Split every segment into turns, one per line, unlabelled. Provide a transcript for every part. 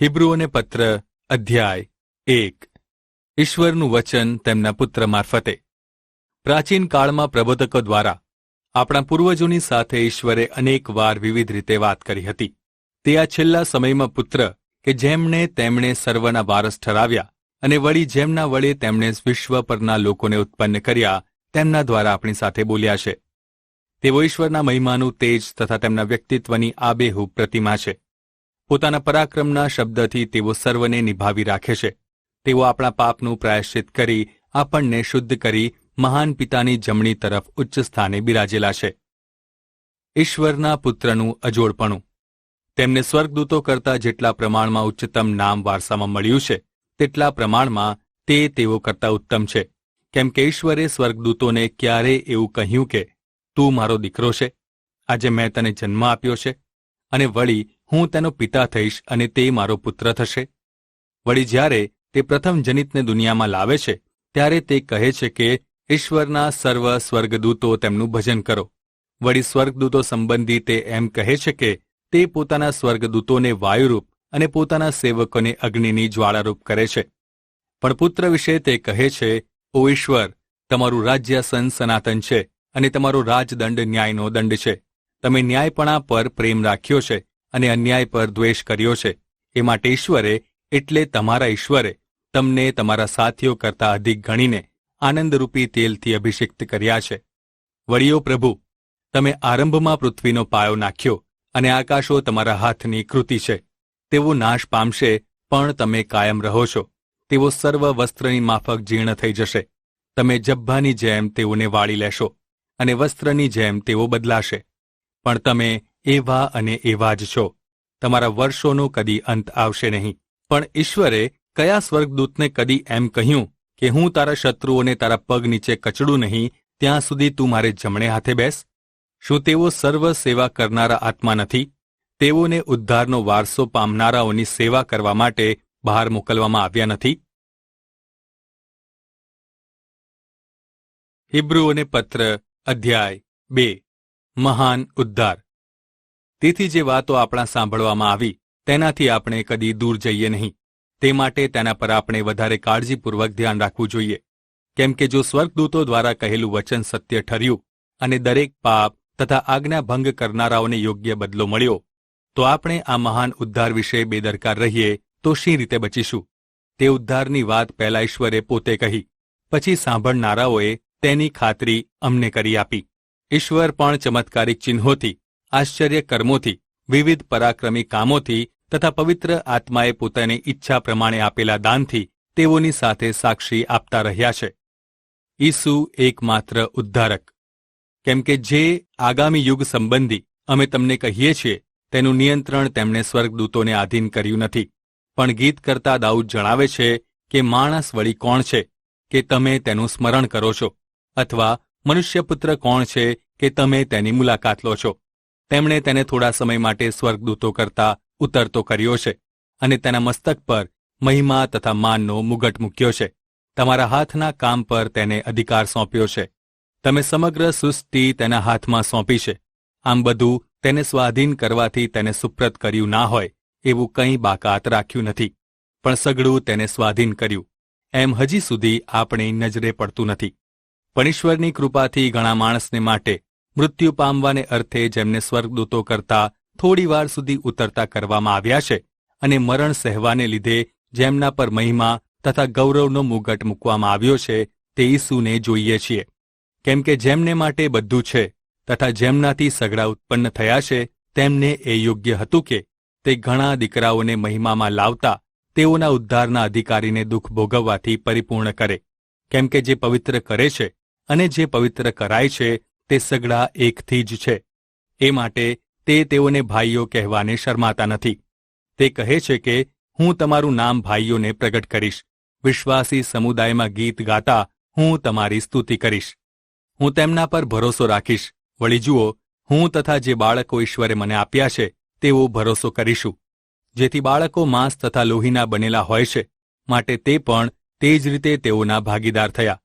હિબ્રુઓને પત્ર અધ્યાય 1। ઈશ્વરનું વચન તેમના પુત્ર મારફતે। પ્રાચીન કાળમાં પ્રબોધકો દ્વારા આપણા પૂર્વજોની સાથે ઈશ્વરે અનેક વાર વિવિધ રીતે વાત કરી હતી। તે આ છેલ્લા સમયમાં પુત્ર કે જેમણે તેમણે સર્વના વારસ ઠરાવ્યા અને વળી જેમના વડે તેમણે વિશ્વ પરના લોકોને ઉત્પન્ન કર્યા તેમના દ્વારા આપણી સાથે બોલ્યા છે। તેઓ ઈશ્વરના મહિમાનું તેજ તથા તેમના વ્યક્તિત્વની આબેહૂબ પ્રતિમા છે। પોતાના પરાક્રમના શબ્દથી તેઓ સર્વને નિભાવી રાખે છે। તેઓ આપણા પાપનું પ્રાયશ્ચિત કરી આપણને શુદ્ધ કરી મહાન પિતાની જમણી તરફ ઉચ્ચ સ્થાને બિરાજેલા છે। ઈશ્વરના પુત્રનું અજોડપણું। તેમને સ્વર્ગદૂતો કરતાં જેટલા પ્રમાણમાં ઉચ્ચતમ નામ વારસામાં મળ્યું છે તેટલા પ્રમાણમાં તે તેઓ કરતાં ઉત્તમ છે, કેમ કે ઈશ્વરે સ્વર્ગદૂતોને ક્યારેય એવું કહ્યું કે તું મારો દીકરો છે, આજે મેં તને જન્મ આપ્યો છે, અને વળી હું તેનો પિતા થઈશ અને તે મારો પુત્ર થશે। વળી જ્યારે તે પ્રથમ જનિતને દુનિયામાં લાવે છે ત્યારે તે કહે છે કે ઈશ્વરના સર્વ સ્વર્ગદૂતો તેમનું ભજન કરો। વળી સ્વર્ગદૂતો સંબંધી તે એમ કહે છે કે તે પોતાના સ્વર્ગદૂતોને વાયુરૂપ અને પોતાના સેવકોને અગ્નિની જ્વાળારૂપ કરે છે। પણ પુત્ર વિશે તે કહે છે, ઓ ઈશ્વર, તમારું રાજ્યાસન સનાતન છે અને તમારો રાજદંડ ન્યાયનો દંડ છે। તમે ન્યાયપણા પર પ્રેમ રાખ્યો છે અને અન્યાય પર દ્વેષ કર્યો છે। એ માટે ઈશ્વરે, એટલે તમારા ઈશ્વરે તમને તમારા સાથીઓ કરતાં અધિક ગણીને આનંદરૂપી તેલથી અભિષિક્ત કર્યા છે। વળીઓ પ્રભુ, તમે આરંભમાં પૃથ્વીનો પાયો નાખ્યો અને આકાશો તમારા હાથની કૃતિ છે। તેઓ નાશ પામશે પણ તમે કાયમ રહો છો। તેઓ સર્વ વસ્ત્રની માફક જીર્ણ થઈ જશે। તમે જબ્બાની જેમ તેઓને વાળી લેશો અને વસ્ત્રની જેમ તેઓ બદલાશે। પણ તમે એવા અને એવા જ છો। તમારા વર્ષોનો કદી અંત આવશે નહીં। પણ ઈશ્વરે કયા સ્વર્ગદૂતને કદી એમ કહ્યું કે હું તારા શત્રુઓને તારા પગ નીચે કચડું નહીં ત્યાં સુધી તું મારે જમણે હાથે બેસ? શું તેઓ સર્વ સેવા કરનારા આત્મા નથી? તેઓને ઉદ્ધારનો વારસો પામનારાઓની સેવા કરવા માટે બહાર મોકલવામાં આવ્યા નથી? હિબ્રુઓને પત્ર અધ્યાય 2। મહાન ઉદ્ધાર। તેથી જે વાતો આપણા સાંભળવામાં આવી તેનાથી આપણે કદી દૂર જઈએ નહીં। તે માટે તેના પર આપણે વધારે કાળજીપૂર્વક ધ્યાન રાખવું જોઈએ, કેમ કે જો સ્વર્ગદૂતો દ્વારા કહેલું વચન સત્ય ઠર્યું અને દરેક પાપ તથા આજ્ઞાભંગ કરનારાઓને યોગ્ય બદલો મળ્યો, તો આપણે આ મહાન ઉદ્ધાર વિશે બેદરકાર રહીએ તો શી રીતે બચીશું? તે ઉદ્ધારની વાત પહેલા ઈશ્વરે પોતે કહી, પછી સાંભળનારાઓએ તેની ખાતરી અમને કરી આપી। ઈશ્વર પણ ચમત્કારિક ચિહ્નોથી, આશ્ચર્ય કર્મોથી, વિવિધ પરાક્રમી કામોથી તથા પવિત્ર આત્માએ પોતાની ઈચ્છા પ્રમાણે આપેલા દાનથી તેઓની સાથે સાક્ષી આપતા રહ્યા છે। ઈસુ એકમાત્ર ઉદ્ધારક। કેમ કે જે આગામી યુગ સંબંધી અમે તમને કહીએ છીએ તેનું નિયંત્રણ તેમણે સ્વર્ગદૂતોને આધીન કર્યું નથી। પણ ગીત કરતા દાઉદ જણાવે છે કે માણસ વળી કોણ છે કે તમે તેનું સ્મરણ કરો છો, અથવા મનુષ્યપુત્ર કોણ છે કે તમે તેની મુલાકાત લો છો? તેમણે તેને થોડા સમય માટે સ્વર્ગદૂતો કરતા ઉતરતો કર્યો છે અને તેના મસ્તક પર મહિમા તથા માનનો મુગટ મૂક્યો છે। તમારા હાથના કામ પર તેને અધિકાર સોંપ્યો છે। તમે સમગ્ર સૃષ્ટિ તેના હાથમાં સોંપી છે। આમ બધું તેને સ્વાધીન કરવાથી તેને સુપ્રત કર્યું ના હોય એવું કંઈ બાકાત રાખ્યું નથી, પણ સઘળું તેને સ્વાધીન કર્યું, એમ હજી સુધી આપણી નજરે પડતું નથી। પણ ઈશ્વરની કૃપાથી ઘણા માણસને માટે મૃત્યુ પામવાને અર્થે જેમને સ્વર્ગદૂતો કરતા થોડીવાર સુધી ઉતરતા કરવામાં આવ્યા છે અને મરણ સહેવાને લીધે જેમના પર મહિમા તથા ગૌરવનો મુગટ મૂકવામાં આવ્યો છે તે ઈસુને જોઈએ છીએ। કેમ કે જેમને માટે બધું છે તથા જેમનાથી સગડા ઉત્પન્ન થયા છે તેમને એ યોગ્ય હતું કે તે ઘણા દીકરાઓને મહિમામાં લાવતા તેઓના ઉદ્ધારના અધિકારીને દુઃખ ભોગવવાથી પરિપૂર્ણ કરે। કેમ કે જે પવિત્ર કરે છે અને જે પવિત્ર કરાય છે તે સગડા એકથી જ છે। એ માટે તે તેઓને ભાઈઓ કહેવાને શરમાતા નથી। તે કહે છે કે હું તમારું નામ ભાઈઓને પ્રગટ કરીશ। વિશ્વાસી સમુદાયમાં ગીત ગાતા હું તમારી સ્તુતિ કરીશ। હું તેમના પર ભરોસો રાખીશ। વળી જુઓ, હું તથા જે બાળકો ઈશ્વરે મને આપ્યા છે તેવો ભરોસો કરીશું। જેથી બાળકો માંસ તથા લોહીના બનેલા હોય છે, માટે તે પણ તે જ રીતે તેઓના ભાગીદાર થયા,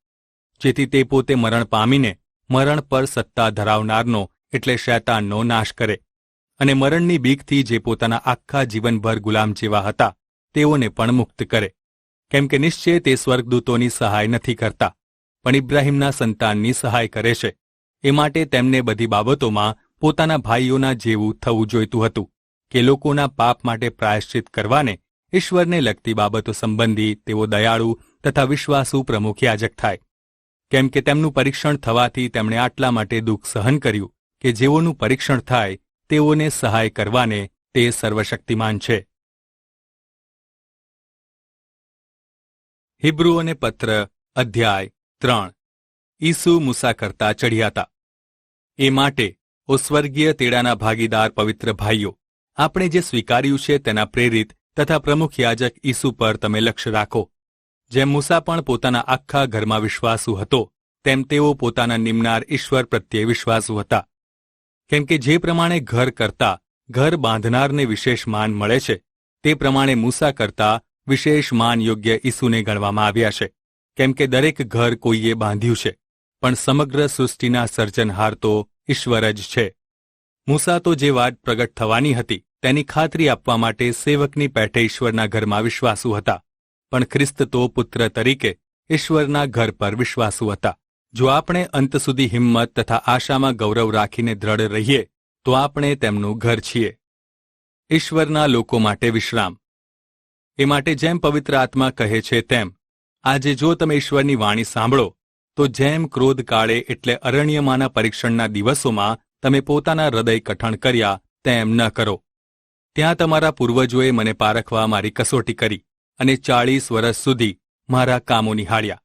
જેથી તે પોતે મરણ પામીને મરણ પર સત્તા ધરાવનારનો એટલે શૈતાનનો નાશ કરે, અને મરણની બીકથી જે પોતાના આખા જીવનભર ગુલામ જેવા હતા તેઓને પણ મુક્ત કરે. કેમ કે નિશ્ચય તે સ્વર્ગદૂતોની સહાય નથી કરતા, પણ ઇબ્રાહિમના સંતાનની સહાય કરે છે. એ માટે તેમને બધી બાબતોમાં પોતાના ભાઈઓના જેવું થવું જોઈતું હતું કે લોકોના પાપ માટે પ્રાયશ્ચિત કરવાને ઈશ્વરને લગતી બાબતો સંબંધી તેઓ દયાળુ તથા વિશ્વાસુ પ્રમુખ યાજક થાય. કેમ કે તેમનું પરીક્ષણ થવાથી તેમણે આટલા માટે દુઃખ સહન કર્યું કે જેઓનું પરીક્ષણ થાય તેઓને સહાય કરવાને તે સર્વશક્તિમાન છે. હિબ્રુઓને પત્ર અધ્યાય 3. ઈસુ મૂસા કરતા ચઢ્યા હતા. એ માટે ઓ સ્વર્ગીય તેડાના ભાગીદાર પવિત્ર ભાઈઓ, આપણે જે સ્વીકાર્યું છે તેના પ્રેરિત તથા પ્રમુખ યાજક ઈસુ પર તમે લક્ષ્ય રાખો. જેમ મૂસા પણ પોતાના આખા ઘરમાં વિશ્વાસુ હતો, તેમ તેઓ પોતાના નિમનાર ઈશ્વર પ્રત્યે વિશ્વાસુ હતા. કેમ કે જે પ્રમાણે ઘર કરતા ઘર બાંધનારને વિશેષ માન મળે છે, તે પ્રમાણે મૂસા કરતા વિશેષ માન યોગ્ય ઈસુને ગણવામાં આવ્યા છે. કેમ કે દરેક ઘર કોઈએ બાંધ્યું છે, પણ સમગ્ર સૃષ્ટિના સર્જનહાર તો ઈશ્વર જ છે. મૂસા તો જે વાત પ્રગટ થવાની હતી તેની ખાતરી આપવા માટે સેવકની પેઠે ઈશ્વરના ઘરમાં વિશ્વાસુ હતા, પણ ખ્રિસ્ત તો પુત્ર તરીકે ઈશ્વરના ઘર પર વિશ્વાસુ હતા. જો આપણે અંત સુધી હિંમત તથા આશામાં ગૌરવ રાખીને દ્રઢ રહીએ તો આપણે તેમનું ઘર છીએ. ઈશ્વરના લોકો માટે વિશ્રામ. એ માટે જેમ પવિત્ર આત્મા કહે છે તેમ આજે જો તમે ઈશ્વરની વાણી સાંભળો તો જેમ ક્રોધ કાળે એટલે અરણ્યમાંના પરીક્ષણના દિવસોમાં તમે પોતાના હૃદય કઠણ કર્યા તેમ ન કરો. ત્યાં તમારા પૂર્વજોએ મને પારખવા મારી કસોટી કરી અને 40 વર્ષ સુધી મારા કામો નિહાળ્યા.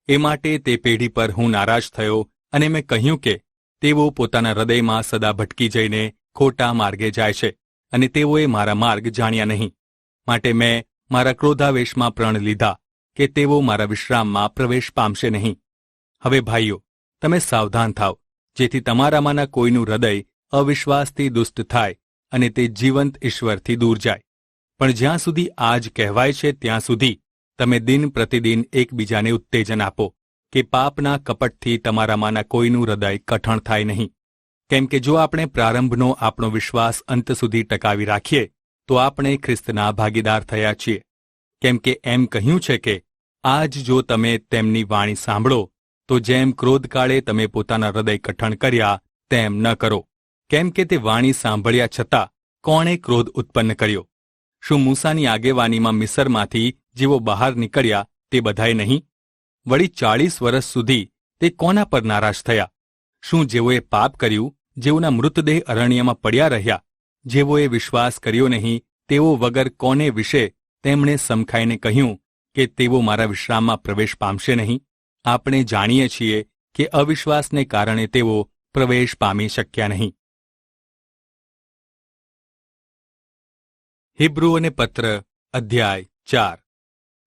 એ માટે તે પેઢી પર હું નારાજ થયો અને મેં કહ્યું કે તેઓ પોતાના હૃદયમાં સદા ભટકી જઈને ખોટા માર્ગે જાય છે અને તેઓએ મારા માર્ગ જાણ્યા નહીં. માટે મેં મારા ક્રોધાવેશમાં પ્રણ લીધા કે તેઓ મારા વિશ્રામમાં પ્રવેશ પામશે નહીં. હવે ભાઈઓ, તમે સાવધાન થાવ, જેથી તમારામાંના કોઈનું હૃદય અવિશ્વાસથી દુષ્ટ થાય અને તે જીવંત ઈશ્વરથી દૂર જાય. પણ જ્યાં સુધી આજ કહેવાય છે ત્યાં સુધી તમે દિન પ્રતિદિન એકબીજાને ઉત્તેજન આપો કે પાપના કપટથી તમારામાંના કોઈનું હૃદય કઠણ થાય નહીં. કેમ કે જો આપણે પ્રારંભનો આપણો વિશ્વાસ અંત સુધી ટકાવી રાખીએ તો આપણે ખ્રિસ્તના ભાગીદાર થયા છીએ. કેમ કે એમ કહ્યું છે કે આજ જો તમે તેમની વાણી સાંભળો તો જેમ ક્રોધકાળે તમે પોતાના હૃદય કઠણ કર્યા તેમ ન કરો. કેમ કે તે વાણી સાંભળ્યા છતાં કોણે ક્રોધ ઉત્પન્ન કર્યો? શું મૂસાની આગેવાનીમાં મિસરમાંથી જેઓ બહાર નીકળ્યા તે બધાએ નહીં? વળી 40 વર્ષ સુધી તે કોના પર નારાજ થયા? શું જેઓએ પાપ કર્યું, જેઓના મૃતદેહ અરણ્યમાં પડ્યા રહ્યા, જેઓએ વિશ્વાસ કર્યો નહીં, તેઓ વગર કોને વિશે તેમણે સમખાઈને કહ્યું કે તેઓ મારા વિશ્રામમાં પ્રવેશ પામશે નહીં? આપણે જાણીએ છીએ કે અવિશ્વાસને કારણે તેઓ પ્રવેશ પામી શક્યા નહીં. હિબ્રુઓને પત્ર અધ્યાય 4.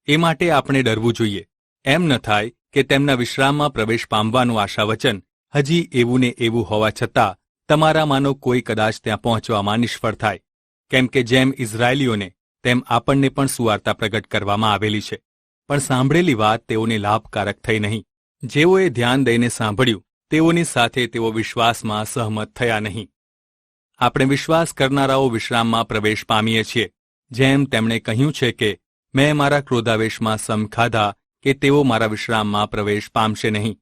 એ માટે આપણે ડરવું જોઈએ. એમ ન થાય કે તેમના વિશ્રામમાં પ્રવેશ પામવાનું આશાવચન હજી એવું ને એવું હોવા છતાં તમારામાંનો કોઈ કદાચ ત્યાં પહોંચવામાં નિષ્ફળ થાય. કેમ કે જેમ ઇઝરાયેલીઓને તેમ આપણને પણ સુવાર્તા પ્રગટ કરવામાં આવેલી છે, પણ સાંભળેલી વાત તેઓને લાભકારક થઈ નહીં. જેઓએ ધ્યાન દઈને સાંભળ્યું તેઓની સાથે તેઓ વિશ્વાસમાં સહમત થયા નહીં. આપણે વિશ્વાસ કરનારાઓ વિશ્રામમાં પ્રવેશ પામીએ છીએ, જેમ તેમણે કહ્યું છે કે મેં મારા ક્રોધાવેશમાં સમ ખાધા કે તેઓ મારા વિશ્રામમાં પ્રવેશ પામશે નહીં.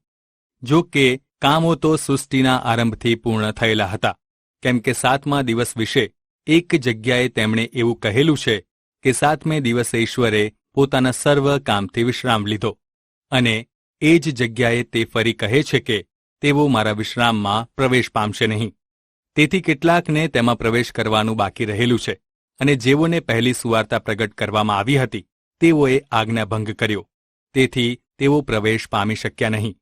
જો કે કામો તો સૃષ્ટિના આરંભથી પૂર્ણ થયેલા હતા. કેમ કે 7મા દિવસ વિશે એક જગ્યાએ તેમણે એવું કહેલું છે કે 7મે દિવસે ઈશ્વરે પોતાના સર્વ કામથી વિશ્રામ લીધો, અને એ જ જગ્યાએ તે ફરી કહે છે કે તેઓ મારા વિશ્રામમાં પ્રવેશ પામશે નહીં. તેથી કેટલાકને તેમાં પ્રવેશ કરવાનું બાકી રહેલું છે, અને જેઓને પહેલી સુવાર્તા પ્રગટ કરવામાં આવી હતી તેઓએ આજ્ઞાભંગ કર્યો, તેથી તેઓ પ્રવેશ પામી શક્યા નહીં.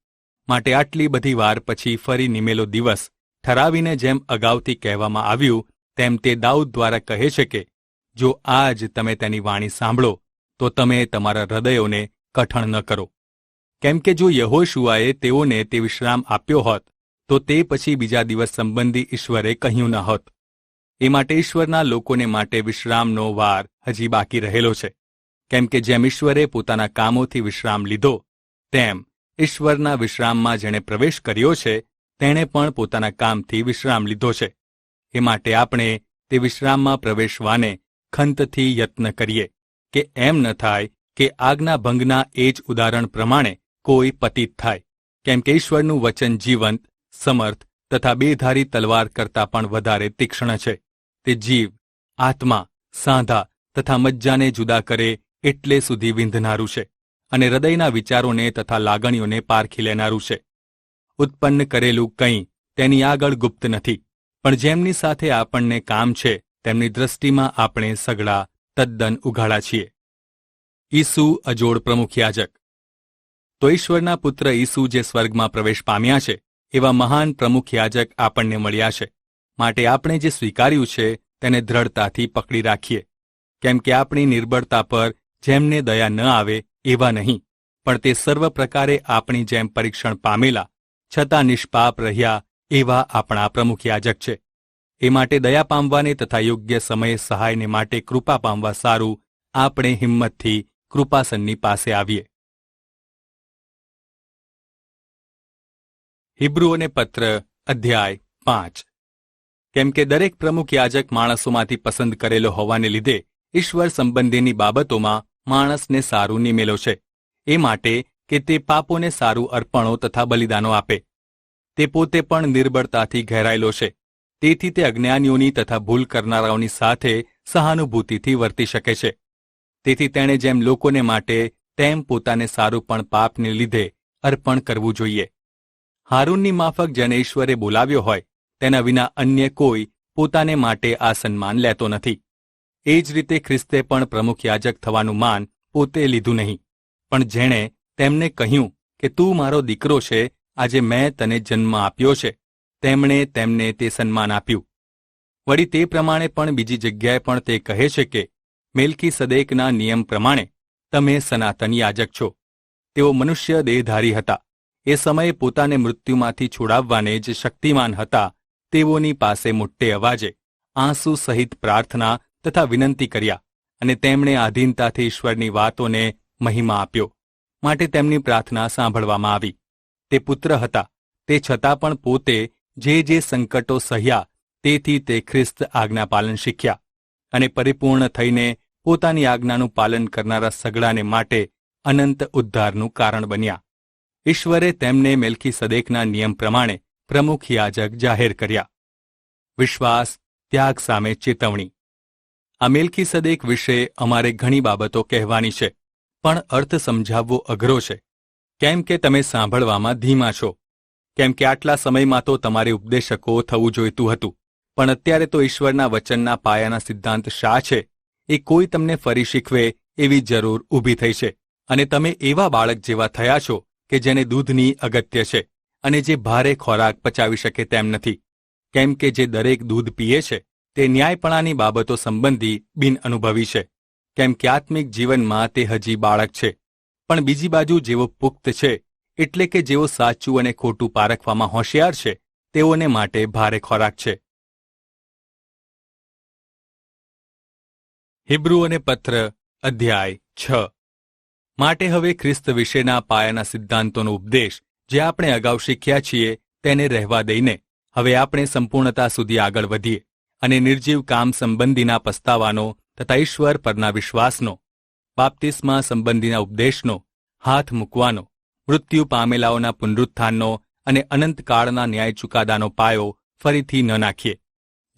માટે આટલી બધી વાર પછી ફરી નિમેલો દિવસ ઠરાવીને જેમ અગાઉથી કહેવામાં આવ્યું તેમ તે દાઉદ દ્વારા કહે છે કે જો આજ તમે તેની વાણી સાંભળો તો તમે તમારા હૃદયોને કઠણ ન કરો. કેમ કે જો યહોશુઆએ તેઓને તે વિશ્રામ આપ્યો હોત તો તે પછી બીજા દિવસ સંબંધી ઈશ્વરે કહ્યું ન હોત. એ માટે ઈશ્વરના લોકોને માટે વિશ્રામનો વાર હજી બાકી રહેલો છે. કેમ કે જેમ ઈશ્વરે પોતાના કામોથી વિશ્રામ લીધો તેમ ઈશ્વરના વિશ્રામમાં જેણે પ્રવેશ કર્યો છે તેણે પણ પોતાના કામથી વિશ્રામ લીધો છે. એ માટે આપણે તે વિશ્રામમાં પ્રવેશવાને ખંતથી યત્ન કરીએ, કે એમ ન થાય કે આજ્ઞા ભંગના એ જ ઉદાહરણ પ્રમાણે કોઈ પતિત થાય, કેમ કે ઈશ્વરનું વચન જીવંત, સમર્થ તથા બેધારી તલવાર કરતાં પણ વધારે તીક્ષ્ણ છે. તે જીવ, આત્મા, સાંધા તથા મજ્જાને જુદા કરે એટલે સુધી વીંધનારું છે અને હૃદયના વિચારોને તથા લાગણીઓને પારખી લેનારું છે. ઉત્પન્ન કરેલું કંઈ તેની આગળ ગુપ્ત નથી, પણ જેમની સાથે આપણને કામ છે તેમની દ્રષ્ટિમાં આપણે સગળા તદ્દન ઉઘાડા છીએ. ઈસુ અજોડ પ્રમુખ યાજક. તો ઈશ્વરના પુત્ર ઈસુ જે સ્વર્ગમાં પ્રવેશ પામ્યા છે એવા મહાન પ્રમુખ યાજક આપણને મળ્યા છે. માટે આપણે જે સ્વીકાર્યું છે તેને દ્રઢતાથી પકડી રાખીએ, કેમ કે આપણી નિર્બળતા પર જેમને દયા ન આવે એવા નહીં, પણ તે સર્વ પ્રકારે આપણી જેમ પરીક્ષણ પામેલા છતાં નિષ્પાપ રહ્યા એવા આપણા પ્રમુખ યાજક છે. એ માટે દયા પામવાને તથા યોગ્ય સમયે સહાયને માટે કૃપા પામવા સારું આપણે હિંમતથી કૃપાસનની પાસે આવીએ. હિબ્રુઓને પત્ર અધ્યાય 5. કેમ કે દરેક પ્રમુખ યાજક માણસોમાંથી પસંદ કરેલો હોવાને લીધે ઈશ્વર સંબંધીની બાબતોમાં માણસને સારું નિમેલો છે, એ માટે કે તે પાપોને સારું અર્પણો તથા બલિદાનો આપે. તે પોતે પણ નિર્બળતાથી ઘેરાયેલો છે, તેથી તે અજ્ઞાનીઓની તથા ભૂલ કરનારાઓની સાથે સહાનુભૂતિથી વર્તી શકે છે. તેથી તેણે જેમ લોકોને માટે તેમ પોતાને સારું પણ પાપને લીધે અર્પણ કરવું જોઈએ. હારૂનની માફક જેને ઈશ્વરે બોલાવ્યો હોય તેના વિના અન્ય કોઈ પોતાને માટે આ સન્માન લેતો નથી. એ જ રીતે ખ્રિસ્તે પણ પ્રમુખ યાજક થવાનું માન પોતે લીધું નહીં, પણ જેણે તેમને કહ્યું કે તું મારો દીકરો છે, આજે મેં તને જન્મ આપ્યો છે, તેમણે તેમને તે સન્માન આપ્યું. વળી તે પ્રમાણે પણ બીજી જગ્યાએ પણ તે કહે છે કે મેલ્કીસદેકના નિયમ પ્રમાણે તમે સનાતન યાજક છો. તેઓ મનુષ્ય દેહધારી હતા. એ સમયે પોતાને મૃત્યુમાંથી છોડાવવાને જ શક્તિમાન હતા તેઓની પાસે મોટે અવાજે આંસુ સહિત પ્રાર્થના તથા વિનંતી કર્યા, અને તેમણે આધીનતાથી ઈશ્વરની વાતોને મહિમા આપ્યો, માટે તેમની પ્રાર્થના સાંભળવામાં આવી. તે પુત્ર હતા, તે છતાં પણ પોતે જે સંકટો સહ્યા તેથી તે ખ્રિસ્ત આજ્ઞાપાલન શીખ્યા, અને પરિપૂર્ણ થઈને પોતાની આજ્ઞાનું પાલન કરનારા સગડાને માટે અનંત ઉદ્ધારનું કારણ બન્યા. ઈશ્વરે તેમને મેલ્કીસદેકના નિયમ પ્રમાણે પ્રમુખ યાજક જાહેર કર્યા. વિશ્વાસ, ત્યાગ સામે ચેતવણી. આ મેલ્કીસદેક વિશે અમારે ઘણી બાબતો કહેવાની છે, પણ અર્થ સમજાવવો અઘરો છે, કેમ કે તમે સાંભળવામાં ધીમા છો. કેમ કે આટલા સમયમાં તો તમારે ઉપદેશકો થવું જોઈતું હતું, પણ અત્યારે તો ઈશ્વરના વચનના પાયાના સિદ્ધાંત શા છે એ કોઈ તમને ફરી શીખવે એવી જરૂર ઊભી થઈ છે, અને તમે એવા બાળક જેવા થયા છો કે જેને દૂધની અગત્ય છે અને જે ભારે ખોરાક પચાવી શકે તેમ નથી. કેમ કે જે દરેક દૂધ પીએ છે તે ન્યાયપણાની બાબતો સંબંધી બિનઅનુભવી છે, કેમ કે આત્મિક જીવનમાં તે હજી બાળક છે. પણ બીજી બાજુ જેઓ પુખ્ત છે, એટલે કે જેઓ સાચું અને ખોટું પારખવામાં હોશિયાર છે, તેઓને માટે ભારે ખોરાક છે. હિબ્રુઓને પત્ર અધ્યાય 6. માટે હવે ખ્રિસ્ત વિશેના પાયાના સિદ્ધાંતોનો ઉપદેશ જે આપણે અગાઉ શીખ્યા છીએ તેને રહેવા દઈને હવે આપણે સંપૂર્ણતા સુધી આગળ વધીએ, અને નિર્જીવ કામ સંબંધીના પસ્તાવાનો તથા ઈશ્વર પરના વિશ્વાસનો, બાપ્તિસ્મા સંબંધીના ઉપદેશનો, હાથ મૂકવાનો, મૃત્યુ પામેલાઓના પુનરુત્થાનનો અને અનંતકાળના ન્યાય ચુકાદાનો પાયો ફરીથી ન નાખીએ.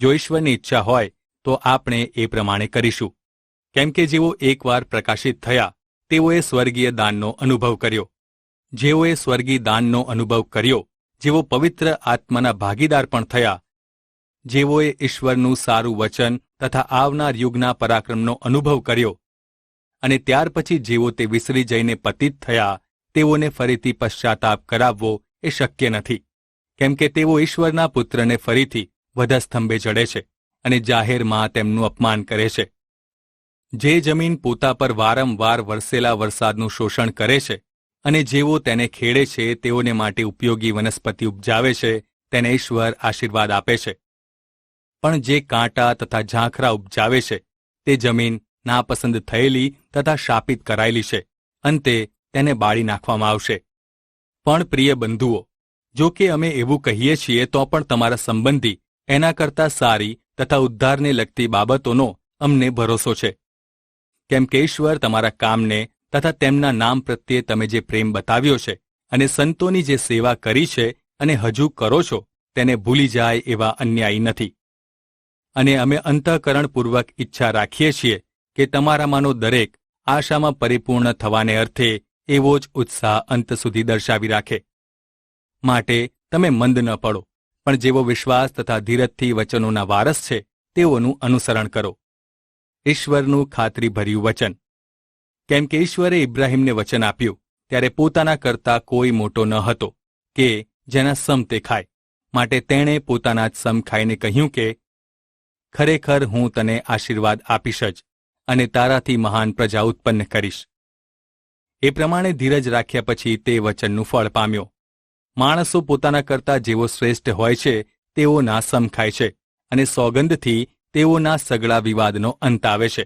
જો ઈશ્વરની ઈચ્છા હોય તો આપણે એ પ્રમાણે કરીશું. કેમ કે જેઓ એકવાર પ્રકાશિત થયા તેઓએ સ્વર્ગીય દાનનો અનુભવ કર્યો. જેઓએ સ્વર્ગીય દાનનો અનુભવ કર્યો, જેઓ પવિત્ર આત્માના ભાગીદાર પણ થયા, જેઓએ ઈશ્વરનું સારું વચન તથા આવનાર યુગના પરાક્રમનો અનુભવ કર્યો, અને ત્યાર પછી જેઓ તે વિસરી જઈને પતિત થયા, તેઓને ફરીથી પશ્ચાતાપ કરાવવો એ શક્ય નથી. કેમ કે તેઓ ઈશ્વરના પુત્રને ફરીથી વધસ્તંભે ચડે છે અને જાહેરમાં તેમનું અપમાન કરે છે. જે જમીન પોતા પર વારંવાર વરસેલા વરસાદનું શોષણ કરે છે અને જેઓ તેને ખેડે છે તેઓને માટે ઉપયોગી વનસ્પતિ ઉપજાવે છે, તેને ઈશ્વર આશીર્વાદ આપે છે. પણ જે કાંટા તથા ઝાંખરા ઉપજાવે છે તે જમીન નાપસંદ થયેલી તથા શાપિત કરાયેલી છે, અંતે તેને બાળી નાખવામાં આવશે. પણ પ્રિય બંધુઓ, જો કે અમે એવું કહીએ છીએ તો પણ તમારા સંબંધી એના કરતાં સારી તથા ઉદ્ધારને લગતી બાબતોનો અમને ભરોસો છે. કેમ કે ઈશ્વર તમારા કામને તથા તેમના નામ પ્રત્યે તમે જે પ્રેમ બતાવ્યો છે અને સંતોની જે સેવા કરી છે અને હજુ કરો છો તેને ભૂલી જાય એવા અન્યાયી નથી. અને અમે અંતઃકરણપૂર્વક ઈચ્છા રાખીએ છીએ કે તમારામાંનો દરેક આશામાં પરિપૂર્ણ થવાને અર્થે એવો જ ઉત્સાહ અંત સુધી દર્શાવી રાખે. માટે તમે મંદ ન પડો, પણ જેવો વિશ્વાસ તથા ધીરજથી વચનોના વારસ છે તેઓનું અનુસરણ કરો. ઈશ્વરનું ખાતરીભર્યું વચન. કેમ કે ઈશ્વરે ઇબ્રાહીમને વચન આપ્યું ત્યારે પોતાના કરતા કોઈ મોટો ન હતો કે જેના સમ તે ખાય, માટે તેણે પોતાના જ સમ ખાઈને કહ્યું કે ખરેખર હું તને આશીર્વાદ આપીશ જ અને તારાથી મહાન પ્રજા ઉત્પન્ન કરીશ. એ પ્રમાણે ધીરજ રાખ્યા પછી તે વચનનું ફળ પામ્યો. માણસો પોતાના કરતા જેવો શ્રેષ્ઠ હોય છે તેઓના સમ ખાય છે અને સોગંદથી તેઓના સગળા વિવાદનો અંત આવે છે.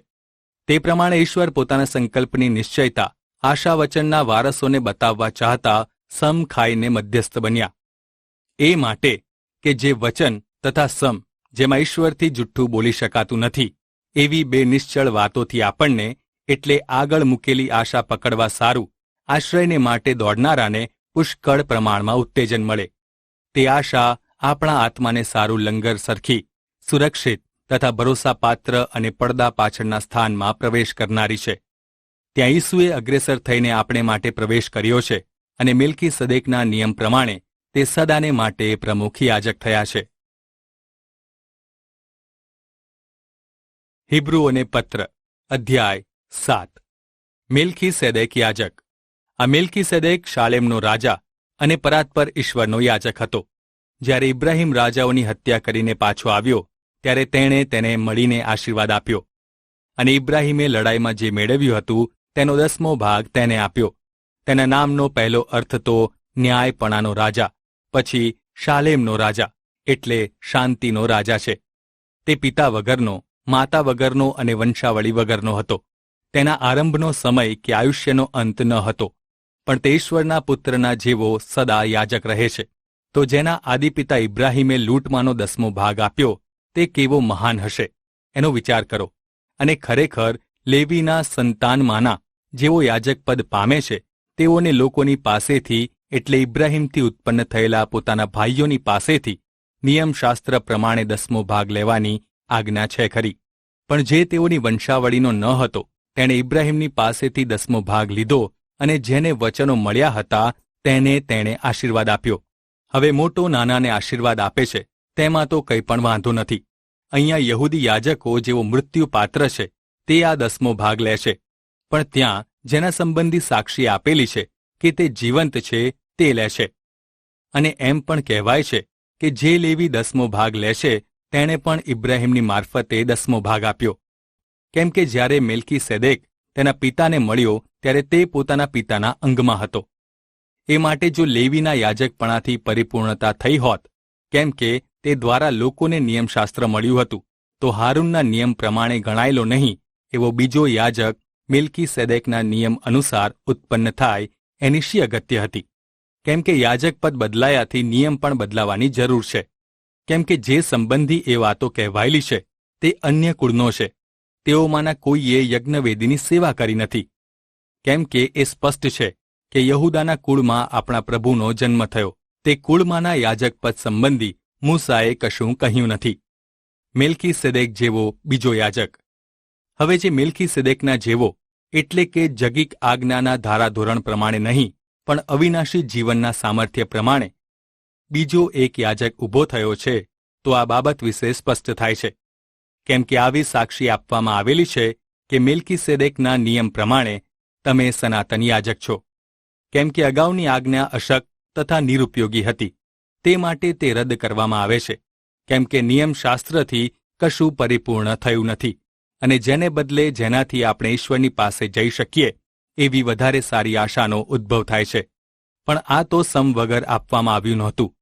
તે પ્રમાણે ઈશ્વર પોતાના સંકલ્પની નિશ્ચયતા આશા વચનના વારસોને બતાવવા ચાહતા સમ ખાઈને મધ્યસ્થ બન્યા. એ માટે કે જે વચન તથા સમ જેમાં ઈશ્વરથી જુઠ્ઠું બોલી શકાતું નથી એવી બે નિશ્ચળ વાતોથી આપણને એટલે આગળ મૂકેલી આશા પકડવા સારું આશ્રયને માટે દોડનારાને પુષ્કળ પ્રમાણમાં ઉત્તેજન મળે. તે આશા આપણા આત્માને સારું લંગર સરખી સુરક્ષિત તથા ભરોસાપાત્ર અને પડદા પાછળના સ્થાનમાં પ્રવેશ કરનારી છે. ત્યાં ઈસુએ અગ્રેસર થઈને આપણે માટે પ્રવેશ કર્યો છે અને મેલ્કીસેદેકના નિયમ પ્રમાણે તે સદાને માટે પ્રમુખ યાજક થયા છે. હિબ્રુઓને પત્ર અધ્યાય 7. મેલ્કીસેદેક યાજક. આ મેલ્કીસેદેક શાલેમનો રાજા અને પરાત્પર ઈશ્વરનો યાજક હતો. જ્યારે ઇબ્રાહીમ રાજાઓની હત્યા કરીને પાછો આવ્યો ત્યારે તેણે તેને મળીને આશીર્વાદ આપ્યો. અને ઇબ્રાહીમે લડાઈમાં જે મેળવ્યું હતું તેનો 10મો ભાગ તેને આપ્યો. તેના નામનો પહેલો અર્થ તો ન્યાયપણાનો રાજા, પછી શાલેમનો રાજા એટલે શાંતિનો રાજા છે. તે પિતા વગરનો, માતા વગરનો અને વંશાવળી વગરનો હતો. તેના આરંભનો સમય કે આયુષ્યનો અંત ન હતો, પણ તે ઈશ્વરના પુત્રના જેવો સદા યાજક રહે છે. તો જેના આદિપિતા ઇબ્રાહીમે લૂંટમાંનો 10મો ભાગ આપ્યો તે કેવો મહાન હશે એનો વિચાર કરો. અને ખરેખર લેવીના સંતાનમાંના જેઓ યાજકપદ પામે છે તેઓને લોકોની પાસેથી એટલે ઇબ્રાહીમથી ઉત્પન્ન થયેલા પોતાના ભાઈઓની પાસેથી નિયમશાસ્ત્ર પ્રમાણે 10મો ભાગ લેવાની આજ્ઞા છે ખરી. પણ જે તેઓની વંશાવળીનો ન હતો તેણે ઇબ્રાહીમની પાસેથી 10મો ભાગ લીધો અને જેને વચનો મળ્યા હતા તેને તેણે આશીર્વાદ આપ્યો. હવે મોટો નાનાને આશીર્વાદ આપે છે તેમાં તો કંઈ પણ વાંધો નથી. અહીંયા યહૂદી યાજકો જેઓ મૃત્યુ પાત્ર છે તે આ 10મો ભાગ લે છે, પણ ત્યાં જેના સંબંધી સાક્ષી આપેલી છે કે તે જીવંત છે તે લે છે. અને એમ પણ કહેવાય છે કે જે લેવી 10મો ભાગ લેશે તેણે પણ ઇબ્રાહીમની મારફતે 10મો ભાગ આપ્યો. કેમ કે જ્યારે મેલ્કીસેદેક તેના પિતાને મળ્યો ત્યારે તે પોતાના પિતાના અંગમાં હતો. એ માટે જો લેવીના યાજકપણાથી પરિપૂર્ણતા થઈ હોત, કેમ કે તે દ્વારા લોકોને નિયમશાસ્ત્ર મળ્યું હતું, તો હારૂનના નિયમ પ્રમાણે ગણાયેલો નહીં એવો બીજો યાજક મેલ્કીસેદેકના નિયમ અનુસાર ઉત્પન્ન થાય એની શી અગત્ય હતી. કેમ કે યાજકપદ બદલાયાથી નિયમ પણ બદલાવાની જરૂર છે. કેમ કે જે સંબંધી એ વાતો કહેવાયેલી છે તે અન્ય કુળનો છે. તેઓમાંના કોઈએ યજ્ઞવેદીની સેવા કરી નથી. કેમ કે એ સ્પષ્ટ છે કે યહૂદાના કુળમાં આપણા પ્રભુનો જન્મ થયો. તે કુળમાંના યાજકપદ સંબંધી મૂસાએ કશું કહ્યું નથી. મેલ્કીસેદેક જેવો બીજો યાજક. હવે જે મેલ્કીસેદેકના જેવો એટલે કે જગીક આજ્ઞાના ધારાધોરણ પ્રમાણે નહીં પણ અવિનાશી જીવનના સામર્થ્ય પ્રમાણે બીજો એક યાજક ઊભો થયો છે, તો આ બાબત વિશે સ્પષ્ટ થાય છે. કેમ કે આવી સાક્ષી આપવામાં આવેલી છે કે મેલ્કીસેદેકના નિયમ પ્રમાણે તમે સનાતન યાજક છો. કેમ કે અગાઉની આજ્ઞા અશક્ત તથા નિરુપયોગી હતી, તે માટે તે રદ કરવામાં આવે છે. કેમ કે નિયમશાસ્ત્રથી કશું પરિપૂર્ણ થયું નથી, અને જેને બદલે જેનાથી આપણે ઈશ્વરની પાસે જઈ શકીએ એવી વધારે સારી આશાનો ઉદ્ભવ થાય છે. પણ આ તો સમ વગર આપવામાં આવ્યું નહોતું.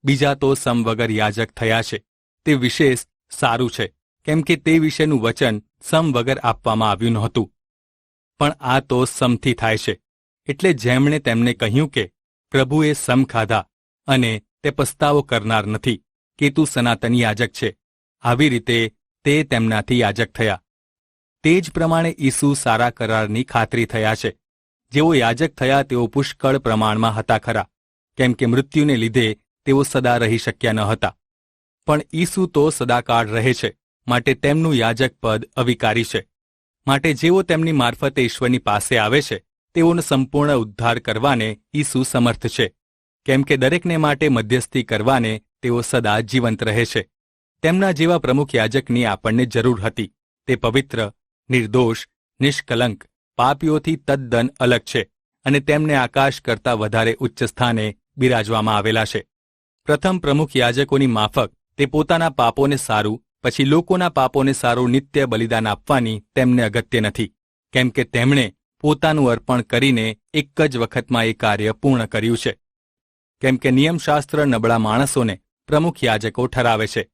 બીજા તો સમ વગર યાજક થયા છે. તે વિશેષ સારું છે, કેમ કે તે વિશેનું વચન સમ વગર આપવામાં આવ્યું નહોતું. પણ આ તો સમથી થાય છે. એટલે જેમણે તેમને કહ્યું કે પ્રભુએ સમ ખાધા અને તે પસ્તાવો કરનાર નથી કે તું સનાતન યાજક છે, આવી રીતે તે તેમનાથી યાજક થયા. તે જ પ્રમાણે ઈસુ સારા કરારની ખાતરી થયા છે. જેઓ યાજક થયા તેઓ પુષ્કળ પ્રમાણમાં હતા ખરા, કેમ કે મૃત્યુને લીધે તેઓ સદા રહી શક્યા ન હતા. પણ ઈસુ તો સદાકાળ રહે છે, માટે તેમનું યાજક પદ અવિકારી છે. માટે જેઓ તેમની મારફતે ઈશ્વરની પાસે આવે છે તેઓનો સંપૂર્ણ ઉદ્ધાર કરવાને ઈસુ સમર્થ છે, કેમ કે દરેકને માટે મધ્યસ્થી કરવાને તેઓ સદા જીવંત રહે છે. તેમના જેવા પ્રમુખ યાજકની આપણને જરૂર હતી. તે પવિત્ર, નિર્દોષ, નિષ્કલંક, પાપીઓથી તદ્દન અલગ છે અને તેમને આકાશ કરતાં વધારે ઉચ્ચ સ્થાને બિરાજવામાં આવેલા છે. પ્રથમ પ્રમુખ યાજકોની માફક તે પોતાના પાપોને સારું, પછી લોકોના પાપોને સારું નિત્ય બલિદાન આપવાની તેમને અગત્ય નથી, કેમ કે તેમણે પોતાનું અર્પણ કરીને એક જ વખતમાં એ કાર્ય પૂર્ણ કર્યું છે. કેમ કે નિયમશાસ્ત્ર નબળા માણસોને પ્રમુખ યાજકો ઠરાવે છે,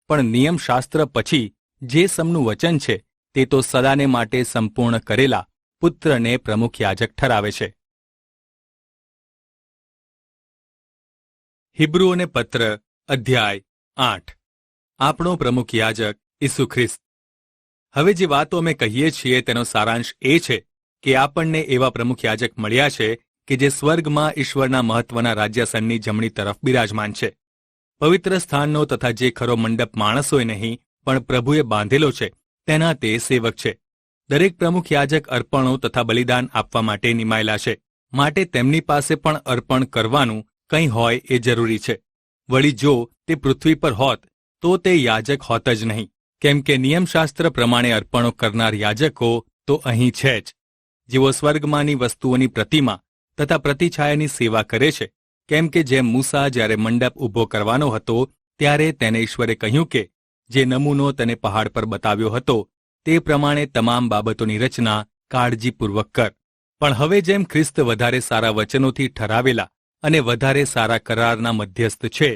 પણ નિયમશાસ્ત્ર પછી જે સમનું વચન છે તે તો સદાને માટે સંપૂર્ણ કરેલા પુત્રને પ્રમુખ યાજક ઠરાવે છે. હિબ્રુઓને પત્ર અધ્યાય 8. આપણો પ્રમુખ યાજક ઈસુ ખ્રિસ્ત. હવે જે વાતો અમે કહીએ છીએ તેનો સારાંશ એ છે કે આપણને એવા પ્રમુખ યાજક મળ્યા છે કે જે સ્વર્ગમાં ઈશ્વરના મહત્વના રાજ્યાસનની જમણી તરફ બિરાજમાન છે. પવિત્ર સ્થાનનો તથા જે ખરો મંડપ માણસોએ નહીં પણ પ્રભુએ બાંધેલો છે તેના તે સેવક છે. દરેક પ્રમુખ યાજક અર્પણો તથા બલિદાન આપવા માટે નિમાયેલા છે, માટે તેમની પાસે પણ અર્પણ કરવાનું કંઈ હોય એ જરૂરી છે. વળી જો તે પૃથ્વી પર હોત તો તે યાજક હોત જ નહીં, કેમ કે નિયમશાસ્ત્ર પ્રમાણે અર્પણો કરનાર યાજકો તો અહીં છે જ, જેઓ સ્વર્ગમાંની વસ્તુઓની પ્રતિમા તથા પ્રતિછાયાની સેવા કરે છે. કેમ કે જેમ મૂસા જ્યારે મંડપ ઊભો કરવાનો હતો ત્યારે તેને ઈશ્વરે કહ્યું કે જે નમૂનો તેને પહાડ પર બતાવ્યો હતો તે પ્રમાણે તમામ બાબતોની રચના કાળજીપૂર્વક કર. પણ હવે જેમ ખ્રિસ્ત વધારે સારા વચનોથી ઠરાવેલા અને વધારે સારા કરારના મધ્યસ્થ છે,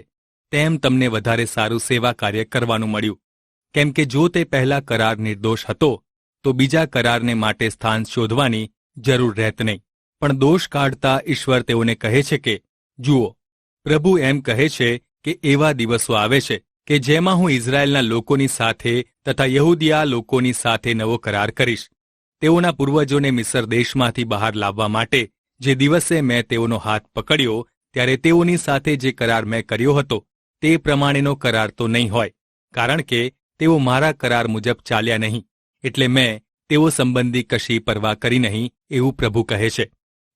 તેમ તમને વધારે સારું સેવા કાર્ય કરવાનું મળ્યું. કેમ કે જો તે પહેલા કરાર નિર્દોષ હતો તો બીજા કરારને માટે સ્થાન શોધવાની જરૂર રહેત નહીં. પણ દોષ કાઢતા ઈશ્વર તેઓને કહે છે કે જુઓ, પ્રભુ એમ કહે છે કે એવા દિવસો આવે છે કે જેમાં હું ઇઝરાયેલના લોકોની સાથે તથા યહૂદિયા લોકોની સાથે નવો કરાર કરીશ. તેઓના પૂર્વજોને મિસર દેશમાંથી બહાર લાવવા માટે જે દિવસે મેં તેઓનો હાથ પકડ્યો ત્યારે તેઓની સાથે જે કરાર મેં કર્યો હતો તે પ્રમાણેનો કરાર તો નહીં હોય, કારણ કે તેઓ મારા કરાર મુજબ ચાલ્યા નહીં, એટલે મેં તેઓ સંબંધી કશી પરવા કરી નહીં, એવું પ્રભુ કહે છે.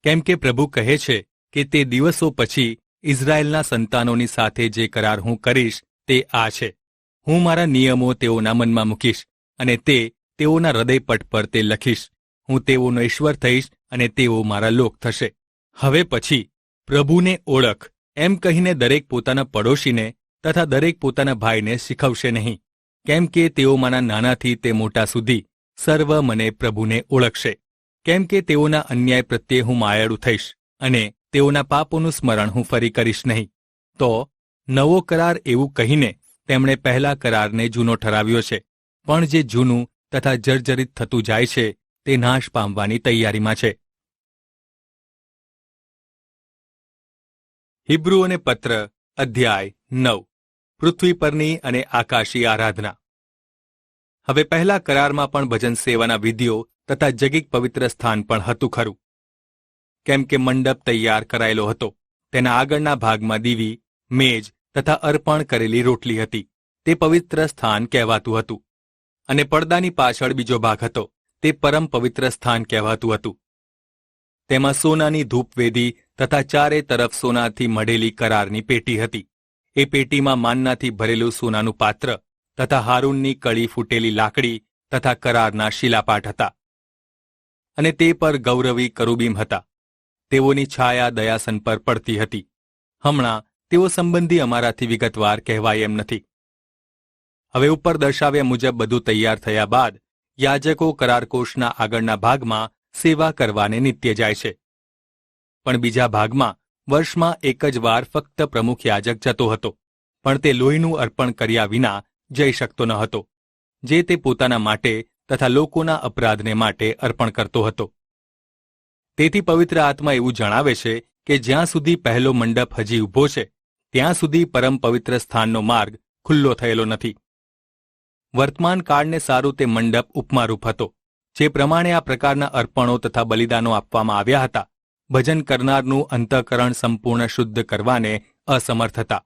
કેમ કે પ્રભુ કહે છે કે તે દિવસો પછી ઇઝરાયેલના સંતાનોની સાથે જે કરાર હું કરીશ તે આ છે, હું મારા નિયમો તેઓના મનમાં મૂકીશ અને તે તેઓના હૃદયપટ પર તે લખીશ. હું તેઓનો ઈશ્વર થઈશ અને તેઓ મારા લોક થશે. હવે પછી પ્રભુને ઓળખ એમ કહીને દરેક પોતાના પડોશીને તથા દરેક પોતાના ભાઈને શીખવશે નહીં, કેમ કે તેઓમાંના નાનાથી તે મોટા સુધી સર્વ મને પ્રભુને ઓળખશે. કેમ કે તેઓના અન્યાય પ્રત્યે હું માયાળુ થઈશ અને તેઓના પાપોનું સ્મરણ હું ફરી કરીશ નહીં. તો નવો કરાર એવું કહીને તેમણે પહેલા કરારને જૂનો ઠરાવ્યો છે, પણ જે જૂનું તથા જર્જરિત થતું જાય છે તે નાશ પામવાની તૈયારીમાં છે. હિબ્રુઓને પત્ર અધ્યાય 9. પૃથ્વી પરની અને આકાશી આરાધના. હવે પહેલા કરારમાં પણ ભજન સેવાના વિધિઓ તથા જગીક પવિત્ર સ્થાન પણ હતું ખરું. કેમ કે મંડપ તૈયાર કરાયેલો હતો, તેના આગળના ભાગમાં દીવી, મેજ તથા અર્પણ કરેલી રોટલી હતી, તે પવિત્ર સ્થાન કહેવાતું હતું. અને પડદાની પાછળ બીજો ભાગ હતો, તે પરમ પવિત્ર સ્થાન કહેવાતું હતું. તેમાં સોનાની ધૂપવેદી તથા ચારે તરફ સોનાથી મઢેલી કરારની પેટી હતી. એ પેટીમાં માનનાથી ભરેલું સોનાનું પાત્ર તથા હારૂનની કળી ફૂટેલી લાકડી તથા કરારના શિલાપાટ હતા. અને તે પર ગૌરવી કરુબીમ હતા, તેઓની છાયા દયાસન પર પડતી હતી. હમણાં તેઓ સંબંધી અમારાથી વિગતવાર કહેવાય એમ નથી. હવે ઉપર દર્શાવ્યા મુજબ બધું તૈયાર થયા બાદ યાજકો કરારકોષના આગળના ભાગમાં સેવા કરવાને નિત્ય જાય છે. પણ બીજા ભાગમાં વર્ષમાં એક જ વાર ફક્ત પ્રમુખ યાજક જતો હતો, પણ તે લોહીનું અર્પણ કર્યા વિના જઈ શકતો ન હતો, જે તે પોતાના માટે તથા લોકોના અપરાધને માટે અર્પણ કરતો હતો. તેથી પવિત્ર આત્મા એવું જણાવે છે કે જ્યાં સુધી પહેલો મંડપ હજી ઊભો છે ત્યાં સુધી પરમ પવિત્ર સ્થાનનો માર્ગ ખુલ્લો થયેલો નથી. વર્તમાન કાળને સારું તે મંડપ ઉપમારૂપ હતો, જે પ્રમાણે આ પ્રકારના અર્પણો તથા બલિદાનો આપવામાં આવ્યા હતા, ભજન કરનારનું અંતઃકરણ સંપૂર્ણ શુદ્ધ કરવાને અસમર્થ હતા.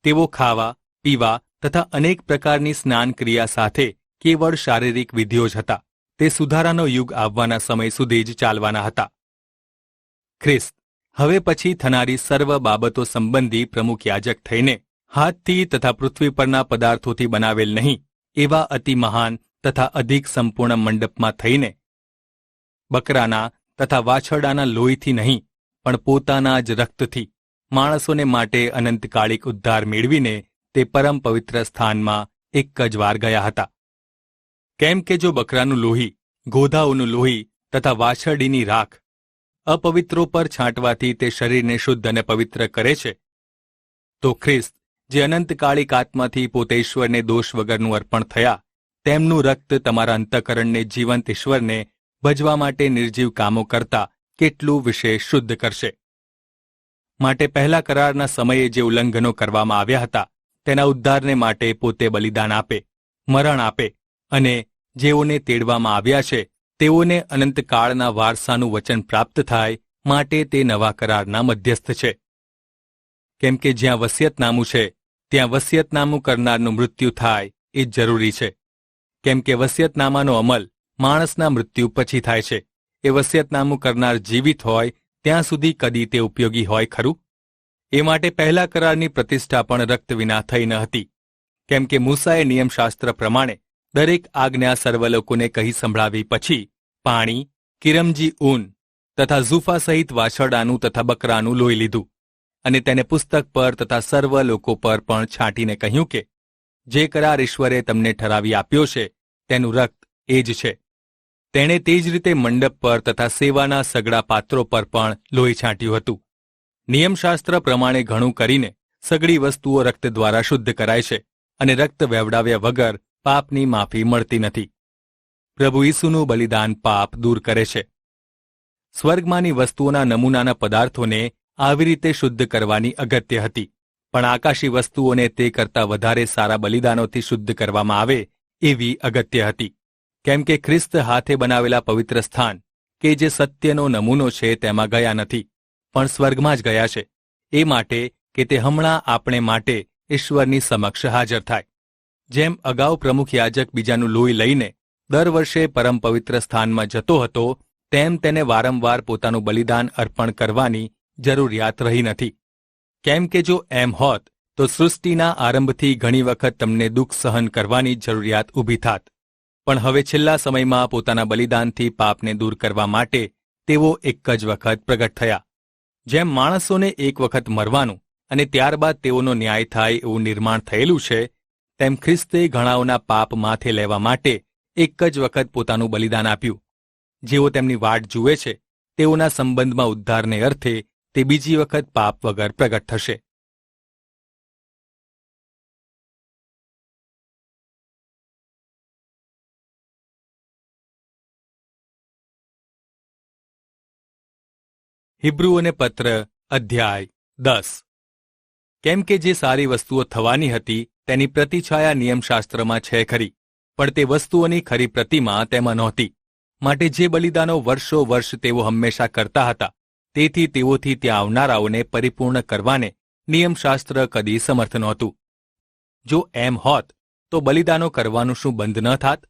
તેઓ ખાવા, પીવા તથા અનેક પ્રકારની સ્નાન ક્રિયા સાથે કેવળ શારીરિક વિધિઓ જ હતા. તે સુધારાનો યુગ આવવાના સમય સુધી જ ચાલવાના હતા. ખ્રિસ્ત હવે પછી થનારી સર્વ બાબતો સંબંધી પ્રમુખ યાજક થઈને હાથથી તથા પૃથ્વી પરના પદાર્થોથી બનાવેલ નહીં એવા અતિ મહાન તથા અધિક સંપૂર્ણ મંડપમાં થઈને બકરાના તથા વાછરડાના લોહીથી નહીં પણ પોતાના જ રક્તથી માણસોને માટે અનંતકાળિક ઉદ્ધાર મેળવીને તે પરમ પવિત્ર સ્થાનમાં એક જ વાર ગયા હતા. કેમ કે જો બકરાનું લોહી, ગોધાઓનું લોહી તથા વાછરડીની રાખ અપવિત્રો પર છાંટવાથી તે શરીરને શુદ્ધ અને પવિત્ર કરે છે, તો ખ્રિસ્ત જે અનંતકાળિક આત્માથી પોતે ઈશ્વરને દોષ વગરનું અર્પણ થયા, તેમનું રક્ત તમારા અંતઃકરણને જીવંત ઈશ્વરને ભજવા માટે નિર્જીવ કામો કરતા કેટલું વિશેષ શુદ્ધ કરશે. માટે પહેલા કરારના સમયે જે ઉલ્લંઘનો કરવામાં આવ્યા હતા, તેના ઉદ્ધારને માટે પોતે બલિદાન આપે, મરણ આપે અને જેઓને તેડવામાં આવ્યા છે તેઓને અનંતકાળના વારસાનું વચન પ્રાપ્ત થાય માટે તે નવા કરારના મધ્યસ્થ છે. કેમ કે જ્યાં વસિયતનામું છે ત્યાં વસિયતનામું કરનારનું મૃત્યુ થાય એ જરૂરી છે. કેમ કે વસિયતનામાનો અમલ માણસના મૃત્યુ પછી થાય છે. એ વસિયતનામું કરનાર જીવિત હોય ત્યાં સુધી કદી તે ઉપયોગી હોય ખરું? એ માટે પહેલા કરારની પ્રતિષ્ઠા પણ રક્ત વિના થઈ ન હતી. કેમ કે મૂસાએ નિયમશાસ્ત્ર પ્રમાણે દરેક આજ્ઞા સર્વ લોકોને કહી સંભળાવી પછી પાણી, કિરમજી ઊન તથા ઝૂફા સહિત વાછરડાનું તથા બકરાનું લોહી લીધું અને તેને પુસ્તક પર તથા સર્વ લોકો પર પણ છાંટીને કહ્યું કે જે કરાર ઈશ્વરે તમને ઠરાવી આપ્યો છે તેનું રક્ત એ જ છે. તેણે તે જ રીતે મંડપ પર તથા સેવાના સગડા પાત્રો પર પણ લોહી છાંટ્યું હતું. નિયમશાસ્ત્ર પ્રમાણે ઘણું કરીને સગડી વસ્તુઓ રક્ત દ્વારા શુદ્ધ કરાય છે અને રક્ત વહેવડાવ્યા વગર પાપની માફી મળતી નથી. પ્રભુ ઈસુનું બલિદાન પાપ દૂર કરે છે. સ્વર્ગમાંની વસ્તુઓના નમૂનાના પદાર્થોને આવી રીતે શુદ્ધ કરવાની અગત્ય હતી, પણ આકાશી વસ્તુઓને તે કરતાં વધારે સારા બલિદાનોથી શુદ્ધ કરવામાં આવે એવી અગત્ય હતી. કેમ કે ખ્રિસ્ત હાથે બનાવેલા પવિત્ર સ્થાન કે જે સત્યનો નમૂનો છે તેમાં ગયા નથી, પણ સ્વર્ગમાં જ ગયા છે, એ માટે કે તે હમણાં આપણે માટે ઈશ્વરની સમક્ષ હાજર થાય. જેમ અગાઉ પ્રમુખ યાજક બીજાનું લોહી લઈને દર વર્ષે પરમ પવિત્ર સ્થાનમાં જતો હતો, તેમ તેને વારંવાર પોતાનું બલિદાન અર્પણ કરવાની જરૂરિયાત રહી નથી. કેમ કે જો એમ હોત તો સૃષ્ટિના આરંભથી ઘણી વખત તમને દુઃખ સહન કરવાની જરૂરિયાત ઊભી થાત. પણ હવે છેલ્લા સમયમાં પોતાના બલિદાનથી પાપને દૂર કરવા માટે તેઓ એક જ વખત પ્રગટ થયા. જેમ માણસોને એક વખત મરવાનું અને ત્યારબાદ તેઓનો ન્યાય થાય એવું નિર્માણ થયેલું છે, તેમ ખ્રિસ્તે ઘણાઓના પાપ માથે લેવા માટે એક જ વખત પોતાનું બલિદાન આપ્યું. જેઓ તેમની વાટ જુએ છે તેઓના સંબંધમાં ઉદ્ધારને અર્થે તે બીજી વખત પાપ વગર પ્રગટ થશે. હિબ્રુઓને પત્ર અધ્યાય 10. કેમ કે જે સારી વસ્તુઓ થવાની હતી તેની પ્રતિછાયા નિયમશાસ્ત્રમાં છે ખરી, પણ તે વસ્તુઓની ખરી પ્રતિમા તેમાં નહોતી. માટે જે બલિદાનો વર્ષો વર્ષ તેઓ હંમેશા કરતા હતા, તેથી તેઓથી ત્યાં આવનારાઓને પરિપૂર્ણ કરવાને નિયમશાસ્ત્ર કદી સમર્થ નહોતું. જો એમ હોત તો બલિદાનો કરવાનું શું બંધ ન થાત?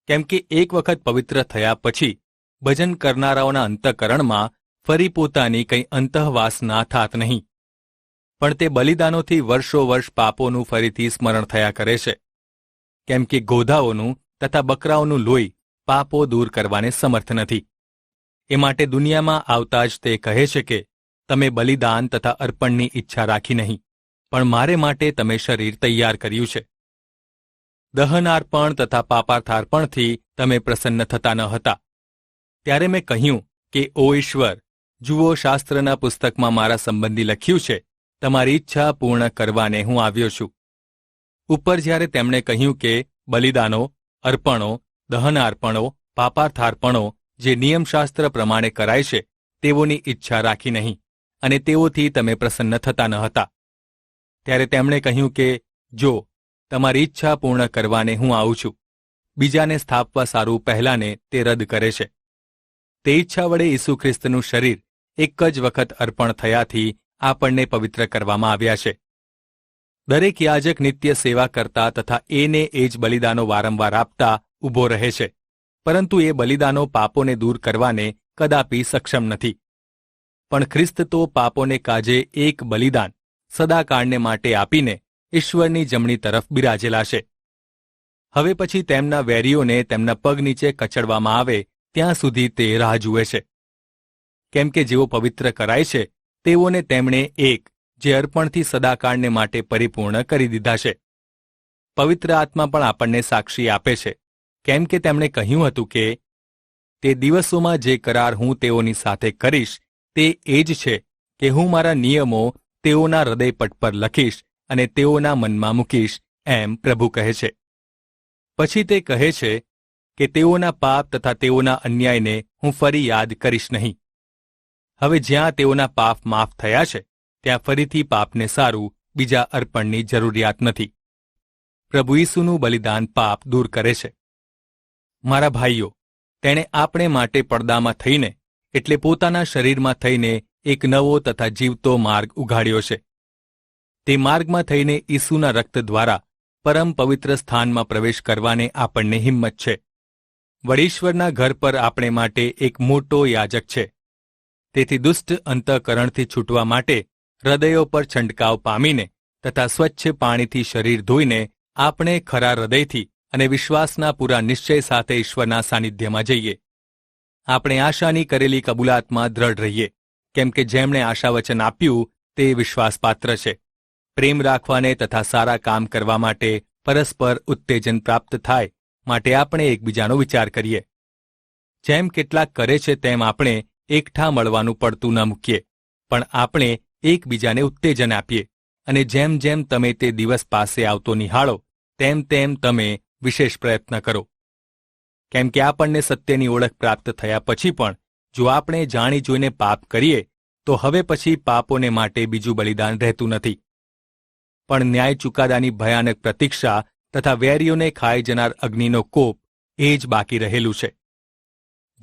કેમ કે એક વખત પવિત્ર થયા પછી ભજન કરનારાઓના અંતઃકરણમાં ફરી પોતાની કંઈ અંતઃવાસના થાત નહીં, પણ તે બલિદાનોથી વર્ષો વર્ષ પાપોનું ફરીથી સ્મરણ થયા કરે છે. કેમ કે ગોધાઓનું તથા બકરાઓનું લોહી પાપો દૂર કરવાને સમર્થ નથી. એ માટે દુનિયામાં આવતા જ તે કહે છે કે તમે બલિદાન તથા અર્પણની ઈચ્છા રાખી નહીં, પણ મારે માટે તમે શરીર તૈયાર કર્યું છે. દહનાર્પણ તથા પાપાર્થાર્પણથી તમે પ્રસન્ન થતા ન હતા. ત્યારે મેં કહ્યું કે ઓ ઈશ્વર, જુઓ, શાસ્ત્રના પુસ્તકમાં મારા સંબંધી લખ્યું છે, તમારી ઈચ્છા પૂર્ણ કરવાને હું આવ્યો છું. ઉપર જ્યારે તેમણે કહ્યું કે બલિદાનો, અર્પણો, દહનાર્પણો, પાપાર્થાર્પણો જે નિયમશાસ્ત્ર પ્રમાણે કરાય છે તેઓની ઈચ્છા રાખી નહીં અને તેઓથી તમે પ્રસન્ન થતા ન હતા, ત્યારે તેમણે કહ્યું કે જો તમારી ઈચ્છા પૂર્ણ કરવાને હું આવું છું, બીજાને સ્થાપવા સારું પહેલાને તે રદ કરે છે. તે ઈચ્છા વડે ઈસુ ખ્રિસ્તનું શરીર એક જ વખત અર્પણ થયાથી આપણને પવિત્ર કરવામાં આવ્યા છે. દરેક યાજક નિત્ય સેવા કરતા તથા એને એ જ બલિદાનો વારંવાર આપતા ઊભો રહે છે, પરંતુ એ બલિદાનો પાપોને દૂર કરવાને કદાપી સક્ષમ નથી. પણ ખ્રિસ્ત તો પાપોને કાજે એક બલિદાન સદાકાળને માટે આપીને ઈશ્વરની જમણી તરફ બિરાજેલા છે. હવે પછી તેમના વેરીઓને તેમના પગ નીચે કચડવામાં આવે ત્યાં સુધી તે રાહ જુએ છે. કેમ કે જેઓ પવિત્ર કરાય છે તેઓને તેમણે એક જે અર્પણથી સદાકાળને માટે પરિપૂર્ણ કરી દીધા છે. પવિત્ર આત્મા પણ આપણને સાક્ષી આપે છે, કેમ કે તેમણે કહ્યું હતું કે તે દિવસોમાં જે કરાર હું તેઓની સાથે કરીશ તે એ જ છે કે હું મારા નિયમો તેઓના હૃદયપટ પર લખીશ અને તેઓના મનમાં મૂકીશ, એમ પ્રભુ કહે છે. પછી તે કહે છે કે તેઓના પાપ તથા તેઓના અન્યાયને હું ફરી યાદ કરીશ નહીં. હવે જ્યાં તેઓના પાપ માફ થયા છે ત્યાં ફરીથી પાપને સારું બીજા અર્પણની જરૂરિયાત નથી. પ્રભુ ઈસુનું બલિદાન પાપ દૂર કરે છે. મારા ભાઈઓ, તેણે આપણે માટે પડદામાં થઈને એટલે પોતાના શરીરમાં થઈને એક નવો તથા જીવતો માર્ગ ઉઘાડ્યો છે. તે માર્ગમાં થઈને ઈસુના રક્ત દ્વારા પરમ પવિત્ર સ્થાનમાં પ્રવેશ કરવાને આપણને હિંમત છે. વડીશ્વરના ઘર પર આપણે માટે એક મોટો યાજક છે. તેથી દુષ્ટ અંતઃકરણથી છૂટવા માટે હૃદયો પર છંટકાવ પામીને તથા સ્વચ્છ પાણીથી શરીર ધોઈને આપણે ખરા હૃદયથી અને વિશ્વાસના પૂરા નિશ્ચય સાથે ઈશ્વરના સાનિધ્યમાં જઈએ. આપણે આશાની કરેલી કબૂલાતમાં દ્રઢ રહીએ, કેમ કે જેમણે આશાવચન આપ્યું તે વિશ્વાસપાત્ર છે. પ્રેમ રાખવાને તથા સારા કામ કરવા માટે પરસ્પર ઉત્તેજન પ્રાપ્ત થાય માટે આપણે એકબીજાનો વિચાર કરીએ. જેમ કેટલાક કરે છે તેમ આપણે એકઠા મળવાનું પડતું ન મૂકીએ, પણ આપણે એકબીજાને ઉત્તેજન આપીએ, અને જેમ જેમ તમે તે દિવસ પાસે આવતો નિહાળો તેમ તેમ તમે વિશેષ પ્રયત્ન કરો. કેમ કે આપણને સત્યની ઓળખ પ્રાપ્ત થયા પછી પણ જો આપણે જાણી જોઈને પાપ કરીએ તો હવે પછી પાપોને માટે બીજું બલિદાન રહેતું નથી, પણ ન્યાય ચુકાદાની ભયાનક પ્રતીક્ષા તથા વેરીઓને ખાઈ જનાર અગ્નિનો કોપ એ જ બાકી રહેલું છે.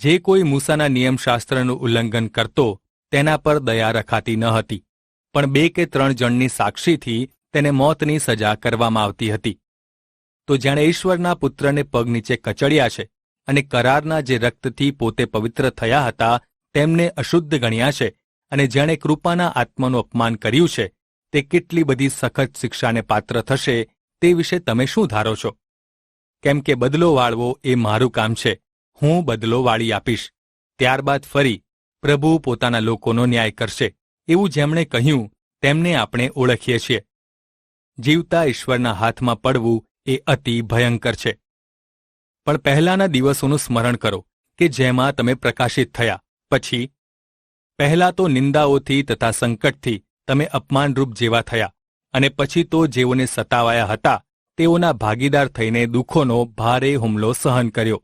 જે કોઈ મૂસાના નિયમશાસ્ત્રનું ઉલ્લંઘન કરતો તેના પર દયા રખાતી ન હતી, પણ 2 કે 3 જણની સાક્ષીથી તેને મોતની સજા કરવામાં આવતી હતી. તો જેણે ઈશ્વરના પુત્રને પગ નીચે કચડ્યા છે અને કરારના જે રક્તથી પોતે પવિત્ર થયા હતા તેમને અશુદ્ધ ગણ્યા છે, અને જેણે કૃપાના આત્માનું અપમાન કર્યું છે તે કેટલી બધી સખત શિક્ષાને પાત્ર થશે તે વિશે તમે શું ધારો છો? કેમ કે બદલો વાળવો એ મારું કામ છે, હું બદલો વાળી આપીશ. ત્યારબાદ ફરી પ્રભુ પોતાના લોકોનો ન્યાય કરશે, એવું જેમણે કહ્યું તેમને આપણે ઓળખીએ છીએ. જીવતા ઈશ્વરના હાથમાં પડવું એ અતિ ભયંકર છે. પણ પહેલાના દિવસોનું સ્મરણ કરો કે જેમાં તમે પ્રકાશિત થયા પછી પહેલા તો નિંદાઓથી તથા સંકટથી તમે અપમાનરૂપ જેવા થયા, અને પછી તો જેઓને સતાવાયા હતા તેઓના ભાગીદાર થઈને દુઃખોનો ભારે હુમલો સહન કર્યો.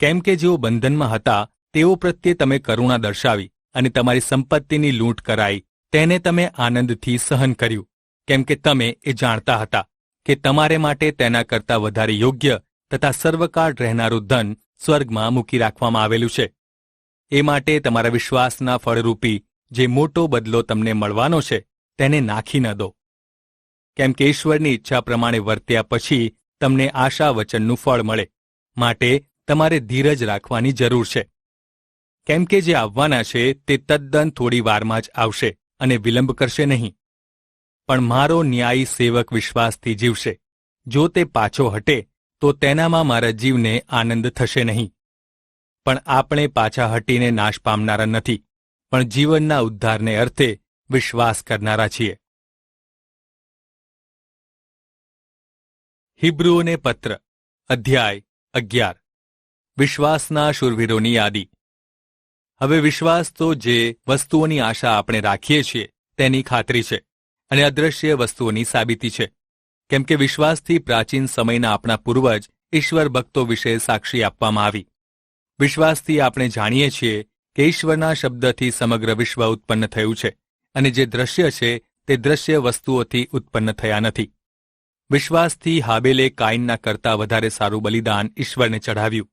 કેમ કે જેઓ બંધનમાં હતા તેઓ પ્રત્યે તમે કરુણા દર્શાવી અને તમારી સંપત્તિની લૂંટ કરાઈ તેને તમે આનંદથી સહન કર્યું, કેમ કે તમે એ જાણતા હતા કે તમારે માટે તેના કરતાં વધારે યોગ્ય તથા સર્વકાળ રહેનારું ધન સ્વર્ગમાં મૂકી રાખવામાં આવેલું છે. એ માટે તમારા વિશ્વાસના ફળરૂપી જે મોટો બદલો તમને મળવાનો છે તેને નાખી ન દો. કેમ કે ઈશ્વરની ઈચ્છા પ્રમાણે વર્ત્યા પછી તમને આશા વચનનું ફળ મળે, માટે તમારે ધીરજ રાખવાની જરૂર છે. કેમ કે જે આવવાના છે તે તદ્દન થોડી વારમાં જ આવશે અને વિલંબ કરશે નહીં. પણ મારો ન્યાયી સેવક વિશ્વાસથી જીવશે. જો તે પાછો હટે તો તેનામાં મારા જીવને આનંદ થશે નહીં. પણ આપણે પાછા હટીને નાશ પામનારા નથી, પણ જીવનના ઉદ્ધારને અર્થે વિશ્વાસ કરનારા છીએ. હિબ્રુઓને પત્ર અધ્યાય 11. વિશ્વાસના શૂરવીરોની યાદી. હવે વિશ્વાસ તો જે વસ્તુઓની આશા આપણે રાખીએ છીએ તેની ખાતરી છે અને અદ્રશ્ય વસ્તુઓની સાબિતી છે. કેમ કે વિશ્વાસથી પ્રાચીન સમયના આપણા પૂર્વજ ઈશ્વર ભક્તો વિશે સાક્ષી આપવામાં આવી. વિશ્વાસથી આપણે જાણીએ છીએ કે ઈશ્વરના શબ્દથી સમગ્ર વિશ્વ ઉત્પન્ન થયું છે, અને જે દ્રશ્ય છે તે દ્રશ્ય વસ્તુઓથી ઉત્પન્ન થયા નથી. વિશ્વાસથી હાબેલે કાઈનના કરતાં વધારે સારું બલિદાન ઈશ્વરને ચઢાવ્યું.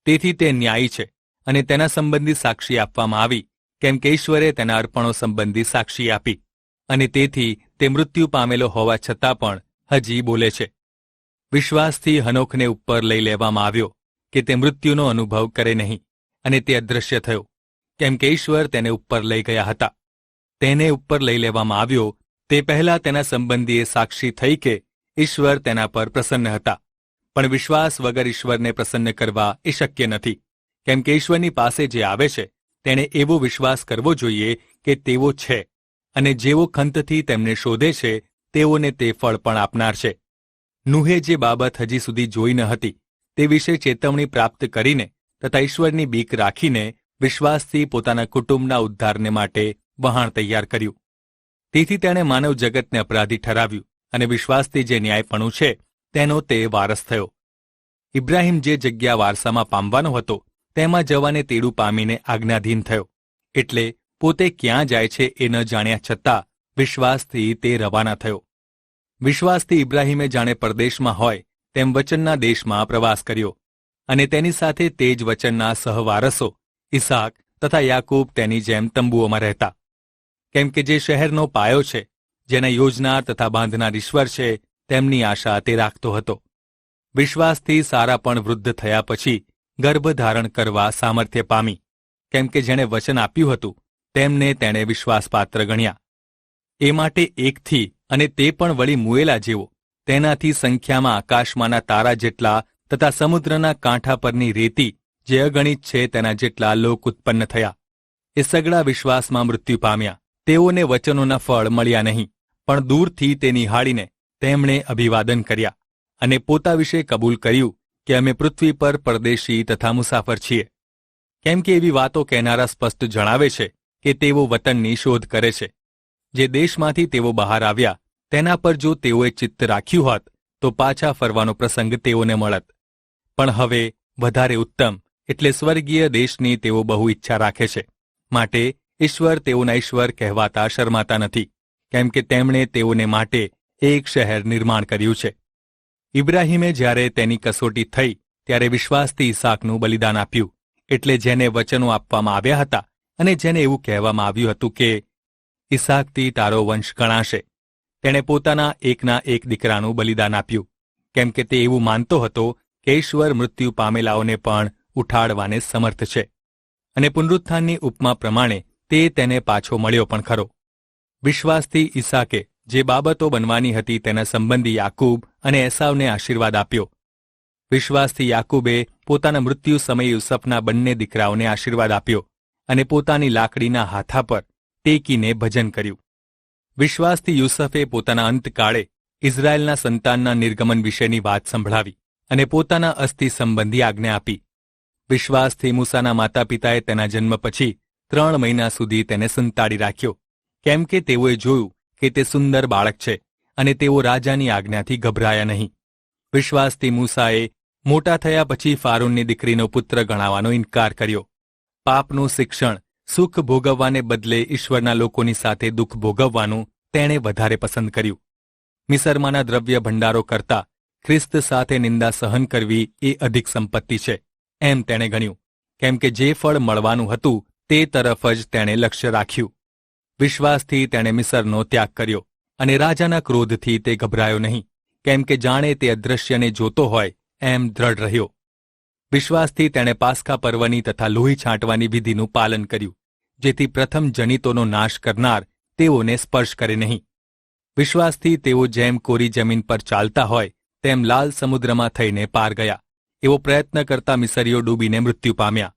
તેથી તે ન્યાયી છે અને તેના સંબંધી સાક્ષી આપવામાં આવી, કેમ કે ઈશ્વરે તેના અર્પણો સંબંધી સાક્ષી આપી, અને તેથી તે મૃત્યુ પામેલો હોવા છતાં પણ હજી બોલે છે. વિશ્વાસથી હનોખને ઉપર લઈ લેવામાં આવ્યો કે તે મૃત્યુનો અનુભવ કરે નહીં, અને તે અદૃશ્ય થયો, કેમ કે ઈશ્વર તેને ઉપર લઈ ગયા હતા. તેને ઉપર લઈ લેવામાં આવ્યો તે પહેલાં તેના સંબંધીએ સાક્ષી થઈ કે ઈશ્વર તેના પર પ્રસન્ન હતા. પણ વિશ્વાસ વગર ઈશ્વરને પ્રસન્ન કરવા એ શક્ય નથી, કેમ કે ઈશ્વરની પાસે જે આવે છે તેણે એવો વિશ્વાસ કરવો જોઈએ કે તેઓ છે, અને જેઓ ખંતથી તેમને શોધે છે તેઓને તે ફળ પણ આપનાર છે. નૂહે જે બાબત હજી સુધી જોઈ ન હતી તે વિશે ચેતવણી પ્રાપ્ત કરીને તથા ઈશ્વરની બીક રાખીને વિશ્વાસથી પોતાના કુટુંબના ઉદ્ધારને માટે વહાણ તૈયાર કર્યું. તેથી તેણે માનવ જગતને અપરાધી ઠરાવ્યું, અને વિશ્વાસથી જે ન્યાયપણું છે તેનો તે વારસ થયો. ઇબ્રાહિમ જે જગ્યા વારસામાં પામવાનો હતો તેમાં જવાને તેડું પામીને આજ્ઞાધીન થયો, એટલે પોતે ક્યાં જાય છે એ ન જાણ્યા છતાં વિશ્વાસથી તે રવાના થયો. વિશ્વાસથી ઇબ્રાહિમે જાણે પરદેશમાં હોય તેમ વચનના દેશમાં પ્રવાસ કર્યો, અને તેની સાથે તે જ વચનના સહવારસો ઈસાક તથા યાકૂબ તેની જેમ તંબુઓમાં રહેતા. કેમ કે જે શહેરનો પાયો છે, જેને યોજનાર તથા બાંધનાર ઈશ્વર છે, તેમની આશા તે રાખતો હતો. વિશ્વાસથી સારા પણ વૃદ્ધ થયા પછી ગર્ભ ધારણ કરવા સામર્થ્ય પામી, કેમ કે જેણે વચન આપ્યું હતું તેમને તેણે વિશ્વાસપાત્ર ગણ્યા. એ માટે એકથી, અને તે પણ વળી મુએલા જેવો, તેનાથી સંખ્યામાં આકાશમાંના તારા જેટલા તથા સમુદ્રના કાંઠા પરની રેતી જે અગણિત છે તેના જેટલા લોક ઉત્પન્ન થયા. એ સગળા વિશ્વાસમાં મૃત્યુ પામ્યા. તેઓને વચનોના ફળ મળ્યા નહીં, પણ દૂરથી તે નિહાળીને તેમણે અભિવાદન કર્યા, અને પોતા વિશે કબૂલ કર્યું કે અમે પૃથ્વી પર પરદેશી તથા મુસાફર છીએ. કેમ કે એવી વાતો કહેનારા સ્પષ્ટ જણાવે છે કે તેઓ વતનની શોધ કરે છે. જે દેશમાંથી તેઓ બહાર આવ્યા તેના પર જો તેઓએ ચિત્ત રાખ્યું હોત તો પાછા ફરવાનો પ્રસંગ તેઓને મળત. પણ હવે વધારે ઉત્તમ એટલે સ્વર્ગીય દેશની તેઓ બહુ ઈચ્છા રાખે છે. માટે ઈશ્વર તેઓના ઈશ્વર કહેવાતા શરમાતા નથી, કેમ કે તેમણે તેઓને માટે એક શહેર નિર્માણ કર્યું છે. ઇબ્રાહિમે જ્યારે તેની કસોટી થઈ ત્યારે વિશ્વાસથી ઈસાકનું બલિદાન આપ્યું. એટલે જેને વચનો આપવામાં આવ્યા હતા અને જેને એવું કહેવામાં આવ્યું હતું કે ઈસાકથી તારો વંશ ગણાશે, તેણે પોતાના એકના એક દીકરાનું બલિદાન આપ્યું, કેમ કે તે એવું માનતો હતો કે ઈશ્વર મૃત્યુ પામેલાઓને પણ ઉઠાડવાને સમર્થ છે. અને પુનરુત્થાનની ઉપમા પ્રમાણે તે તેને પાછો મળ્યો પણ ખરો. વિશ્વાસથી ઈસાકે જે બાબતો બનવાની હતી તેના સંબંધી યાકૂબ અને એસાવને આશીર્વાદ આપ્યો. વિશ્વાસથી યાકૂબે પોતાના મૃત્યુ સમયે યુસફના બંને દીકરાઓને આશીર્વાદ આપ્યો, અને પોતાની લાકડીના હાથા પર ટેકીને ભજન કર્યું. વિશ્વાસથી યુસફે પોતાના અંતકાળે ઇઝરાયેલના સંતાનના નિર્ગમન વિશેની વાત સંભળાવી અને પોતાના અસ્થિ સંબંધી આજ્ઞા આપી. વિશ્વાસથી મૂસાના માતા પિતાએ તેના જન્મ પછી 3 મહિના સુધી તેને સંતાડી રાખ્યો, કેમ કે તેઓએ જોયું કે તે સુંદર બાળક છે, અને તેઓ રાજાની આજ્ઞાથી ગભરાયા નહીં. વિશ્વાસથી મૂસાએ મોટા થયા પછી ફારૂનની દીકરીનો પુત્ર ગણાવવાનો ઇનકાર કર્યો. પાપનું શિક્ષણ સુખ ભોગવવાને બદલે ઈશ્વરના લોકોની સાથે દુઃખ ભોગવવાનું તેણે વધારે પસંદ કર્યું. મિસરમાંના દ્રવ્ય ભંડારો કરતાં ખ્રિસ્ત સાથે નિંદા સહન કરવી એ અધિક સંપત્તિ છે એમ તેણે ગણ્યું, કેમ કે જે ફળ મળવાનું હતું તે તરફ જ તેણે લક્ષ્ય રાખ્યું. વિશ્વાસથી તેણે મિસરનો ત્યાગ કર્યો, અને રાજાના ક્રોધથી તે ગભરાયો નહીં, કેમ કે જાણે તે અદૃશ્યને જોતો હોય એમ દ્રઢ રહ્યો. વિશ્વાસથી તેણે પાસ્કા પર્વની તથા લોહી છાંટવાની વિધિનું પાલન કર્યું, જેથી પ્રથમ જનિતોનો નાશ કરનાર તેઓને સ્પર્શ કરે નહીં. વિશ્વાસથી તેઓ જેમ કોરી જમીન પર ચાલતા હોય તેમ લાલ સમુદ્રમાં થઈને પાર ગયા. એવો પ્રયત્ન કરતા મિસરીઓ ડૂબીને મૃત્યુ પામ્યા.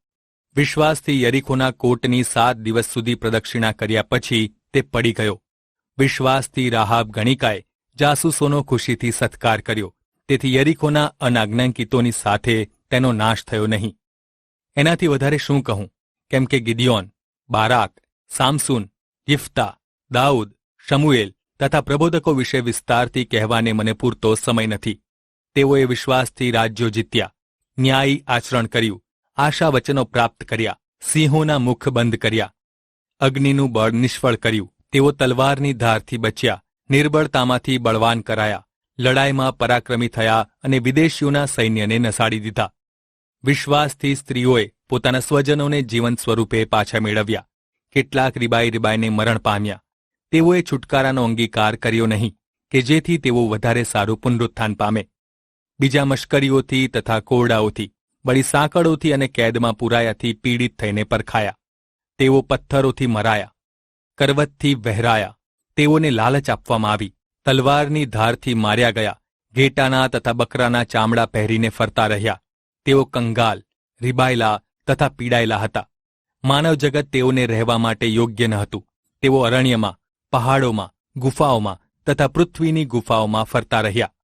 વિશ્વાસથી યરીખોના કોટની 7 દિવસ સુધી પ્રદક્ષિણા કર્યા પછી તે પડી ગયો. વિશ્વાસથી રાહાબ ગણિકાએ જાસૂસોનો ખુશીથી સત્કાર કર્યો, તેથી યરીખોના અનાજ્ઞાંકિતોની સાથે તેનો નાશ થયો નહીં. એનાથી વધારે શું કહું, કેમ કે ગિદિયોન, બારાક, સામસૂન, યિફ્તા, દાઉદ, શમુએલ તથા પ્રબોધકો વિશે વિસ્તારથી કહેવાને મને પૂરતો સમય નથી. તેઓએ વિશ્વાસથી રાજ્યો જીત્યા, ન્યાયી આચરણ કર્યું, આશા વચનો પ્રાપ્ત કર્યા, સિંહોના મુખ બંધ કર્યા, અગ્નિનું બળ નિષ્ફળ કર્યું, તેઓ તલવારની ધારથી બચ્યા, નિર્બળતામાંથી બળવાન કરાયા, લડાઈમાં પરાક્રમી થયા અને વિદેશીઓના સૈન્યને નસાડી દીધા. વિશ્વાસથી સ્ત્રીઓએ પોતાના સ્વજનોને જીવંત સ્વરૂપે પાછા મેળવ્યા. કેટલાક રીબાઈને મરણ પામ્યા. તેઓએ છુટકારાનો અંગીકાર કર્યો નહીં કે જેથી તેઓ વધારે સારું પુનરુત્થાન પામે. બીજા મશ્કરીઓથી તથા કોરડાઓથી, બળી સાંકળોથી અને કેદમાં પુરાયાથી પીડિત થઈને પરખાયા. તેઓ પથ્થરોથી મરાયા, કરવતથી વહેરાયા, તેઓને લાલચ આપવામાં આવી, તલવારની ધારથી માર્યા ગયા, ઘેટાના તથા બકરાના ચામડા પહેરીને ફરતા રહ્યા. તેઓ કંગાલ, રીબાયેલા તથા પીડાયેલા હતા. માનવ જગત તેઓને રહેવા માટે યોગ્ય ન હતું. તેઓ અરણ્યમાં, પહાડોમાં, ગુફાઓમાં તથા પૃથ્વીની ગુફાઓમાં ફરતા રહ્યા.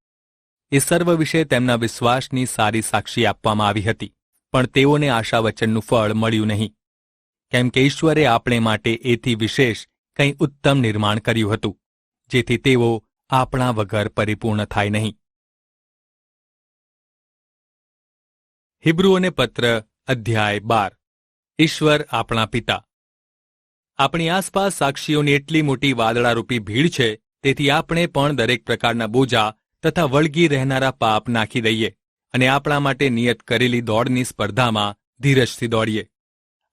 એ સર્વ વિશે તેમના વિશ્વાસની સારી સાક્ષી આપવામાં આવી હતી, પણ તેઓને આશાવચનનું ફળ મળ્યું નહીં, કેમ કે ઈશ્વરે આપણે માટે એથી વિશેષ કંઈ ઉત્તમ નિર્માણ કર્યું હતું, જેથી તેઓ આપણા વગર પરિપૂર્ણ થાય નહીં. હિબ્રુઓને પત્ર અધ્યાય 12. ઈશ્વર આપણા પિતા. આપણી આસપાસ સાક્ષીઓની એટલી મોટી વાદળારૂપી ભીડ છે, તેથી આપણે પણ દરેક પ્રકારના બોજા તથા વળગી રહેનારા પાપ નાખી દઈએ અને આપણા માટે નિયત કરેલી દોડની સ્પર્ધામાં ધીરજથી દોડીએ.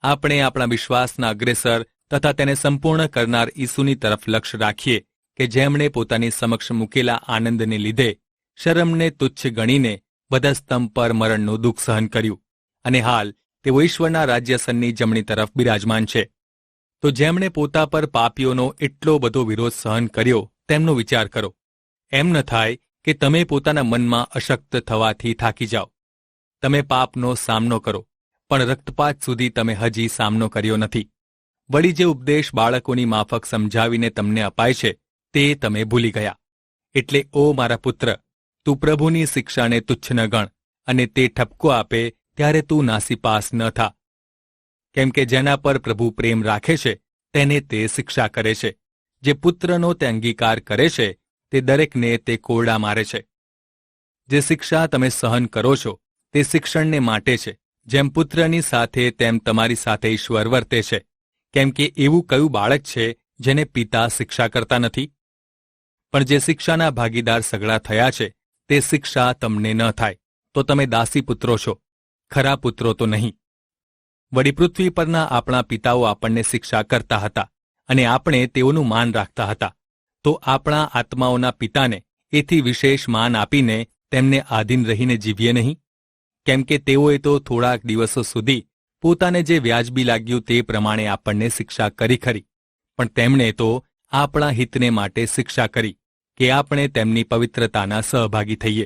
આપણે આપણા વિશ્વાસના અગ્રેસર તથા તેને સંપૂર્ણ કરનાર ઈસુની તરફ લક્ષ્ય રાખીએ, કે જેમણે પોતાની સમક્ષ મૂકેલા આનંદને લીધે શરમને તુચ્છ ગણીને વધસ્તંભ પર મરણનું દુઃખ સહન કર્યું, અને હાલ તેઓ ઈશ્વરના રાજ્યસનની જમણી તરફ બિરાજમાન છે. તો જેમણે પોતા પર પાપીઓનો એટલો બધો વિરોધ સહન કર્યો તેમનો વિચાર કરો. એમ ન થાય કે તમે પોતાના મનમાં અશક્ત થવાથી થાકી જાઓ. તમે પાપનો સામનો કરો, પણ રક્તપાત સુધી તમે હજી સામનો કર્યો નથી. વળી જે ઉપદેશ બાળકોની માફક સમજાવીને તમને અપાય છે તે તમે ભૂલી ગયા. એટલે ઓ મારા પુત્ર, તું પ્રભુની શિક્ષાને તુચ્છ ન ગણ, અને તે ઠપકો આપે ત્યારે તું નાસીપાસ ન થા. કેમ કે જેના પર પ્રભુ પ્રેમ રાખે છે તેને તે શિક્ષા કરે છે. જે પુત્રનો તે અંગીકાર કરે છે તે દરેકને તે કોરડા મારે છે. જે શિક્ષા તમે સહન કરો છો તે શિક્ષણને માટે છે, જેમ પુત્રની સાથે તેમ તમારી સાથે ઈશ્વર વર્તે છે. કેમ કે એવું કયું બાળક છે જેને પિતા શિક્ષા કરતા નથી? પણ જે શિક્ષાના ભાગીદાર સગળા થયા છે તે શિક્ષા તમને ન થાય, તો તમે દાસી પુત્રો છો, ખરા પુત્રો તો નહીં. વળી પૃથ્વી પરના આપણા પિતાઓ આપણને શિક્ષા કરતા હતા, અને આપણે તેઓનું માન રાખતા હતા. તો આપણા આત્માઓના પિતાને એથી વિશેષ માન આપીને તેમને આધીન રહીને જીવીએ નહીં? કેમ કે તેઓએ તો થોડાક દિવસો સુધી પોતાને જે વ્યાજબી લાગ્યું તે પ્રમાણે આપણને શિક્ષા કરી ખરી, પણ તેમણે તો આપણા હિતને માટે શિક્ષા કરી કે આપણે તેમની પવિત્રતાના સહભાગી થઈએ.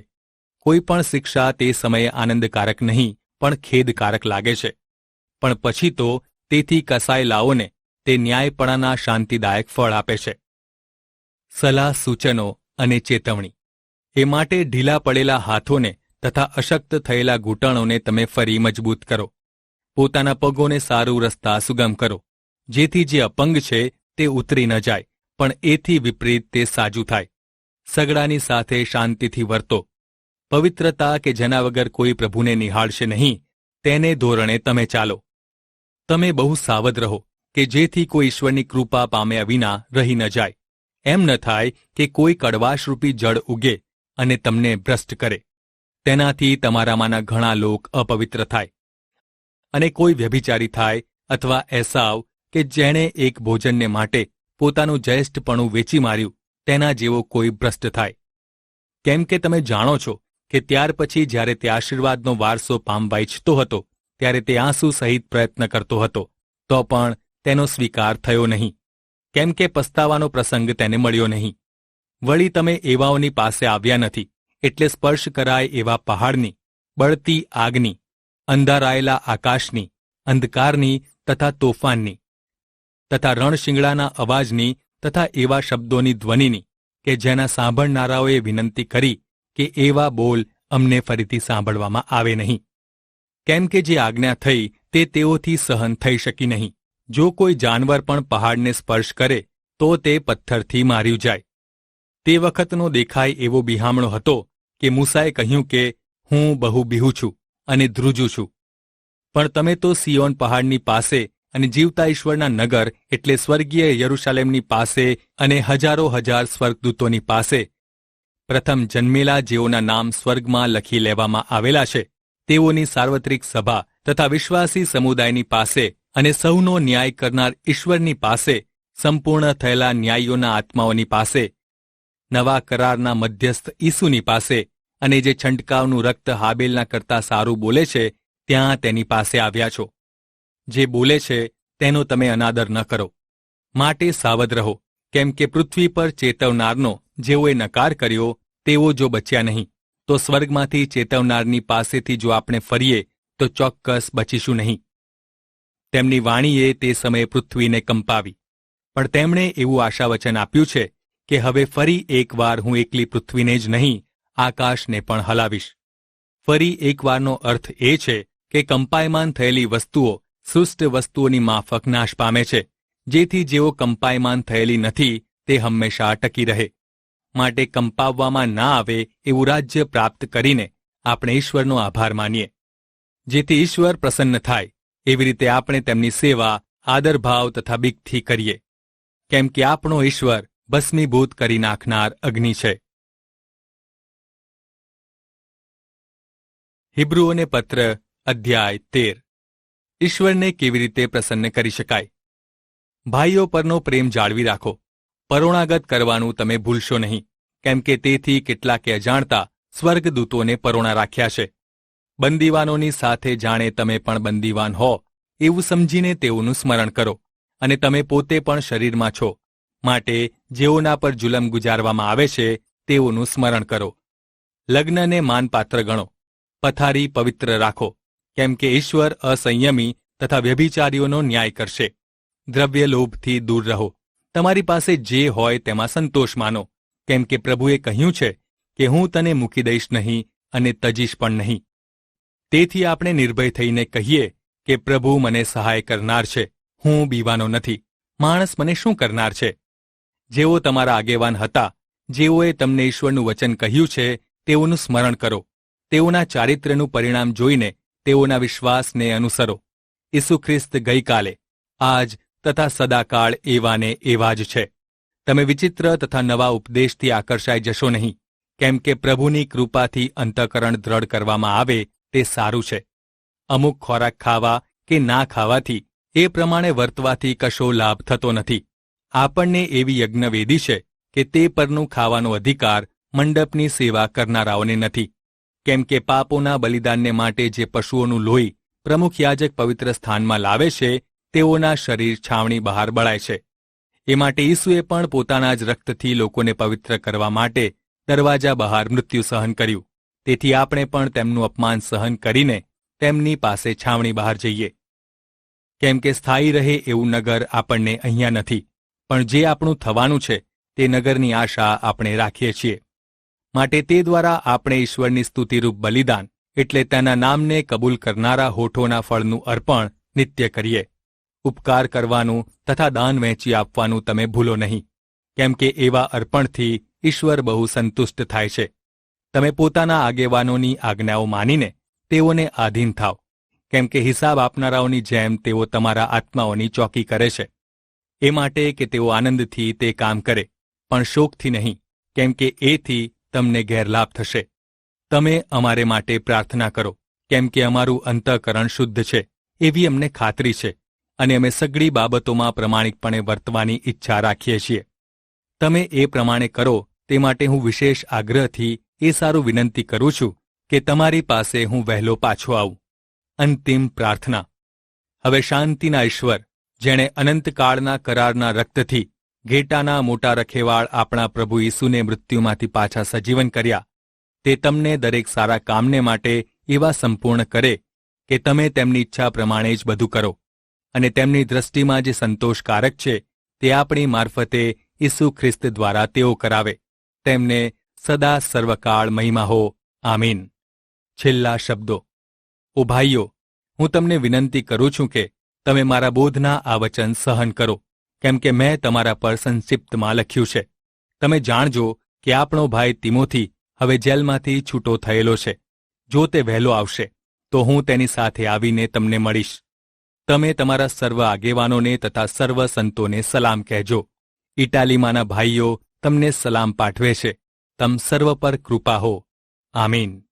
કોઈ પણ શિક્ષા તે સમયે આનંદકારક નહીં પણ ખેદકારક લાગે છે, પણ પછી તો તેથી કસાયેલાઓને તે ન્યાયપણાના શાંતિદાયક ફળ આપે છે. સલાહ, સૂચનો અને ચેતવણી. એ માટે ઢીલા પડેલા હાથોને તથા અશક્ત થયેલા ઘૂંટણોને તમે ફરી મજબૂત કરો. પોતાના પગોને સારું રસ્તા સુગમ કરો, જેથી જે અપંગ છે તે ઉતરી ન જાય, પણ એથી વિપરીત તે સાજું થાય. સગડાની સાથે શાંતિથી વર્તો. પવિત્રતા કે જેના વગર કોઈ પ્રભુને નિહાળશે નહીં તેને ધોરણે તમે ચાલો. તમે બહુ સાવધ રહો કે જેથી કોઈ ઈશ્વરની કૃપા પામ્યા વિના રહી ન જાય. એમ ન થાય કે કોઈ કડવાશરૂપી જળ ઉગે અને તમને ભ્રષ્ટ કરે. તેનાથી તમારામાંના ઘણા લોક અપવિત્ર થાય. અને કોઈ વ્યભિચારી થાય, અથવા એસાવ કે જેણે એક ભોજનને માટે પોતાનું જ્યેષ્ઠપણું વેચી માર્યું તેના જેવો કોઈ ભ્રષ્ટ થાય. કેમ કે તમે જાણો છો કે ત્યાર પછી જ્યારે તે આશીર્વાદનો વારસો પામવા ઈચ્છતો હતો ત્યારે તે આંસુ સહિત પ્રયત્ન કરતો હતો, તો પણ તેનો સ્વીકાર થયો નહીં, કેમ કે પસ્તાવાનો પ્રસંગ તેને મળ્યો નહીં. વળી તમે એવાઓની પાસે આવ્યા નથી, એટલે સ્પર્શ કરાય એવા પહાડની, બળતી આગની, અંધારાયેલા આકાશની, અંધકારની તથા તોફાનની, તથા રણશિંગડાના અવાજની તથા એવા શબ્દોની ધ્વનિની કે જેના સાંભળનારાઓએ વિનંતી કરી કે એવા બોલ અમને ફરીથી સાંભળવામાં આવે નહીં. કેમ કે જે આજ્ઞા થઈ તે તેઓથી સહન થઈ શકી નહીં. જો કોઈ જાનવર પણ પહાડને સ્પર્શ કરે તો તે પથ્થરથી માર્યું જાય. તે વખતનો દેખાય એવો બિહામણો હતો કે મૂસાએ કહ્યું કે હું બહુ બીહું છું અને ધ્રુજું છું. પણ તમે તો સિયોન પહાડની પાસે અને જીવતા ઈશ્વરના નગર એટલે સ્વર્ગીય યરુશાલેમની પાસે અને હજારો હજાર સ્વર્ગદૂતોની પાસે પ્રથમ જન્મેલા જેઓના નામ સ્વર્ગમાં લખી લેવામાં આવેલા છે તેઓની સાર્વત્રિક સભા તથા વિશ્વાસી સમુદાયની પાસે અને સૌનો ન્યાય કરનાર ઈશ્વરની પાસે, સંપૂર્ણ થયેલા ન્યાયીઓના આત્માઓની પાસે, નવા કરારના મધ્યસ્થ ઈસુની પાસે અને જે છંટકાવનું રક્ત હાબેલના કરતાં સારું બોલે છે ત્યાં તેની પાસે આવ્યા છો. જે બોલે છે તેનો તમે અનાદર ન કરો. માટે સાવધ રહો, કેમ કે પૃથ્વી પર ચેતવનારનો જેઓએ નકાર કર્યો તેઓ જો બચ્યા નહીં, તો સ્વર્ગમાંથી ચેતવનારની પાસેથી જો આપણે ફરીએ તો ચોક્કસ બચીશું નહીં. તેમની વાણીએ તે સમયે પૃથ્વીને કંપાવી, પણ તેમણે એવું આશાવચન આપ્યું છે કે હવે ફરી એકવાર હું એકલી પૃથ્વીને જ નહીં, આકાશને પણ હલાવીશ. ફરી એકવારનો અર્થ એ છે કે કંપાયમાન થયેલી વસ્તુઓ સૃષ્ટ વસ્તુઓની માફક નાશ પામે છે, જેથી જેઓ કંપાયમાન થયેલી નથી તે હંમેશા ટકી રહે. માટે કંપાવવામાં ના આવે એવું રાજ્ય પ્રાપ્ત કરીને આપણે ઈશ્વરનો આભાર માનીએ. જેથી ઈશ્વર પ્રસન્ન થાય એવી રીતે આપણે તેમની સેવા આદરભાવ તથા બીકથી કરીએ, કેમ કે આપણો ઈશ્વર ભસ્મીભૂત કરી નાખનાર અગ્નિ છે. હિબ્રુઓને પત્ર અધ્યાય 13. ઈશ્વરને કેવી રીતે પ્રસન્ન કરી શકાય? ભાઈઓ પરનો પ્રેમ જાળવી રાખો. પરોણાગત કરવાનું તમે ભૂલશો નહીં, કેમ કે તેથી કેટલાકે અજાણતા સ્વર્ગદૂતોને પરોણા રાખ્યા છે. બંદીવાનોની સાથે જાણે તમે પણ બંદીવાન હો એવું સમજીને તેઓનું સ્મરણ કરો, અને તમે પોતે પણ શરીરમાં છો, માટે જેઓના પર જુલમ ગુજારવામાં આવે છે તેઓનું સ્મરણ કરો. લગ્નને માનપાત્ર ગણો. પથારી પવિત્ર રાખો, કેમ કે ઈશ્વર અસંયમી તથા વ્યભિચારીઓનો ન્યાય કરશે. દ્રવ્ય લોભથી દૂર રહો. તમારી પાસે જે હોય તેમાં સંતોષ માનો, કેમ કે પ્રભુએ કહ્યું છે કે હું તને મૂકી દઈશ નહીં અને તજીશ પણ નહીં. તેથી આપણે નિર્ભય થઈને કહીએ કે પ્રભુ મને સહાય કરનાર છે, હું બીવાનો નથી. માણસ મને શું કરનાર છે? જેઓ તમારા આગેવાન હતા, જેઓએ તમને ઈશ્વરનું વચન કહ્યું છે, તેઓનું સ્મરણ કરો. તેઓના ચારિત્ર્યનું પરિણામ જોઈને તેઓના વિશ્વાસને અનુસરો. ઈસુ ખ્રિસ્ત ગઈકાલે, આજ તથા સદાકાળ એવાને એવા જ છે. તમે વિચિત્ર તથા નવા ઉપદેશથી આકર્ષાઈ જશો નહીં, કેમ કે પ્રભુની કૃપાથી અંતઃકરણ દ્રઢ કરવામાં આવે તે સારું છે. અમુક ખોરાક ખાવા કે ના ખાવાથી, એ પ્રમાણે વર્તવાથી કશો લાભ થતો નથી. આપણને એવી યજ્ઞવેદી છે કે તે પરનું ખાવાનો અધિકાર મંડપની સેવા કરનારાઓને નથી, કેમ કે પાપોના બલિદાનને માટે જે પશુઓનું લોહી પ્રમુખ યાજક પવિત્ર સ્થાનમાં લાવે છે તેઓના શરીર છાવણી બહાર બળાય છે. એ માટે ઈસુએ પણ પોતાના જ રક્તથી લોકોને પવિત્ર કરવા માટે દરવાજા બહાર મૃત્યુ સહન કર્યું. તેથી આપણે પણ તેમનું અપમાન સહન કરીને તેમની પાસે છાવણી બહાર જઈએ. કેમ કે સ્થાયી રહે એવું નગર આપણને અહીંયા નથી, પણ જે આપણું થવાનું છે તે નગરની આશા આપણે રાખીએ છીએ. માટે તે દ્વારા આપણે ઈશ્વરની સ્તુતિરૂપ બલિદાન એટલે તેના નામને કબૂલ કરનારા હોઠોના ફળનું અર્પણ નિત્ય કરીએ. ઉપકાર કરવાનું તથા દાન વહેંચી આપવાનું તમે ભૂલો નહીં, કેમ કે એવા અર્પણથી ઈશ્વર બહુ સંતુષ્ટ થાય છે. તમે પોતાના આગેવાનોની આજ્ઞાઓ માનીને તેઓને આધીન થાવ, કેમ કે હિસાબ આપનારાઓની જેમ તેઓ તમારા આત્માઓની ચોકી કરે છે. એ માટે કે તેઓ આનંદથી તે કામ કરે, પણ શોકથી નહીં, કેમ કે એથી તમને ગેરલાભ થશે. તમે અમારે માટે પ્રાર્થના કરો, કેમ કે અમારું અંતઃકરણ શુદ્ધ છે એવી અમને ખાતરી છે, અને અમે સઘળી બાબતોમાં પ્રમાણિકપણે વર્તવાની ઈચ્છા રાખીએ છીએ. તમે એ પ્રમાણે કરો તે માટે હું વિશેષ આગ્રહથી એ સારું વિનંતી કરું છું કે તમારી પાસે હું વહેલો પાછો આવું. અંતિમ પ્રાર્થના. હવે શાંતિના ઈશ્વર, જેણે અનંતકાળના કરારના રક્તથી ઘેટાના મોટા રખેવાળ આપણા પ્રભુ ઈસુને મૃત્યુમાંથી પાછા સજીવન કર્યા, તે તમને દરેક સારા કામને માટે એવા સંપૂર્ણ કરે કે તમે તેમની ઈચ્છા પ્રમાણે જ બધું કરો, અને તેમની દ્રષ્ટિમાં જે સંતોષકારક છે તે આપણી મારફતે ઈસુ ખ્રિસ્ત દ્વારા તેઓ કરાવે. તેમને સદા સર્વકાળ મહિમા હો. આમીન. છેલ્લા શબ્દો. ઓ ભાઈઓ, હું તમને વિનંતી કરું છું કે તમે મારા બોધના આ વચન સહન કરો, કેમ કે મેં તમારા પર સંક્ષિપ્તમાં લખ્યું છે. તમે જાણજો કે આપણો ભાઈ તિમોથી હવે જેલમાંથી છૂટો થયેલો છે. જો તે વહેલો આવશે તો હું તેની સાથે આવીને તમને મળીશ. તમે તમારા સર્વ આગેવાનોને તથા સર્વ સંતોને સલામ કહેજો. ઇટાલીમાંના ભાઈઓ તમને સલામ પાઠવે છે. તમ સર્વ પર કૃપા હો. આમીન.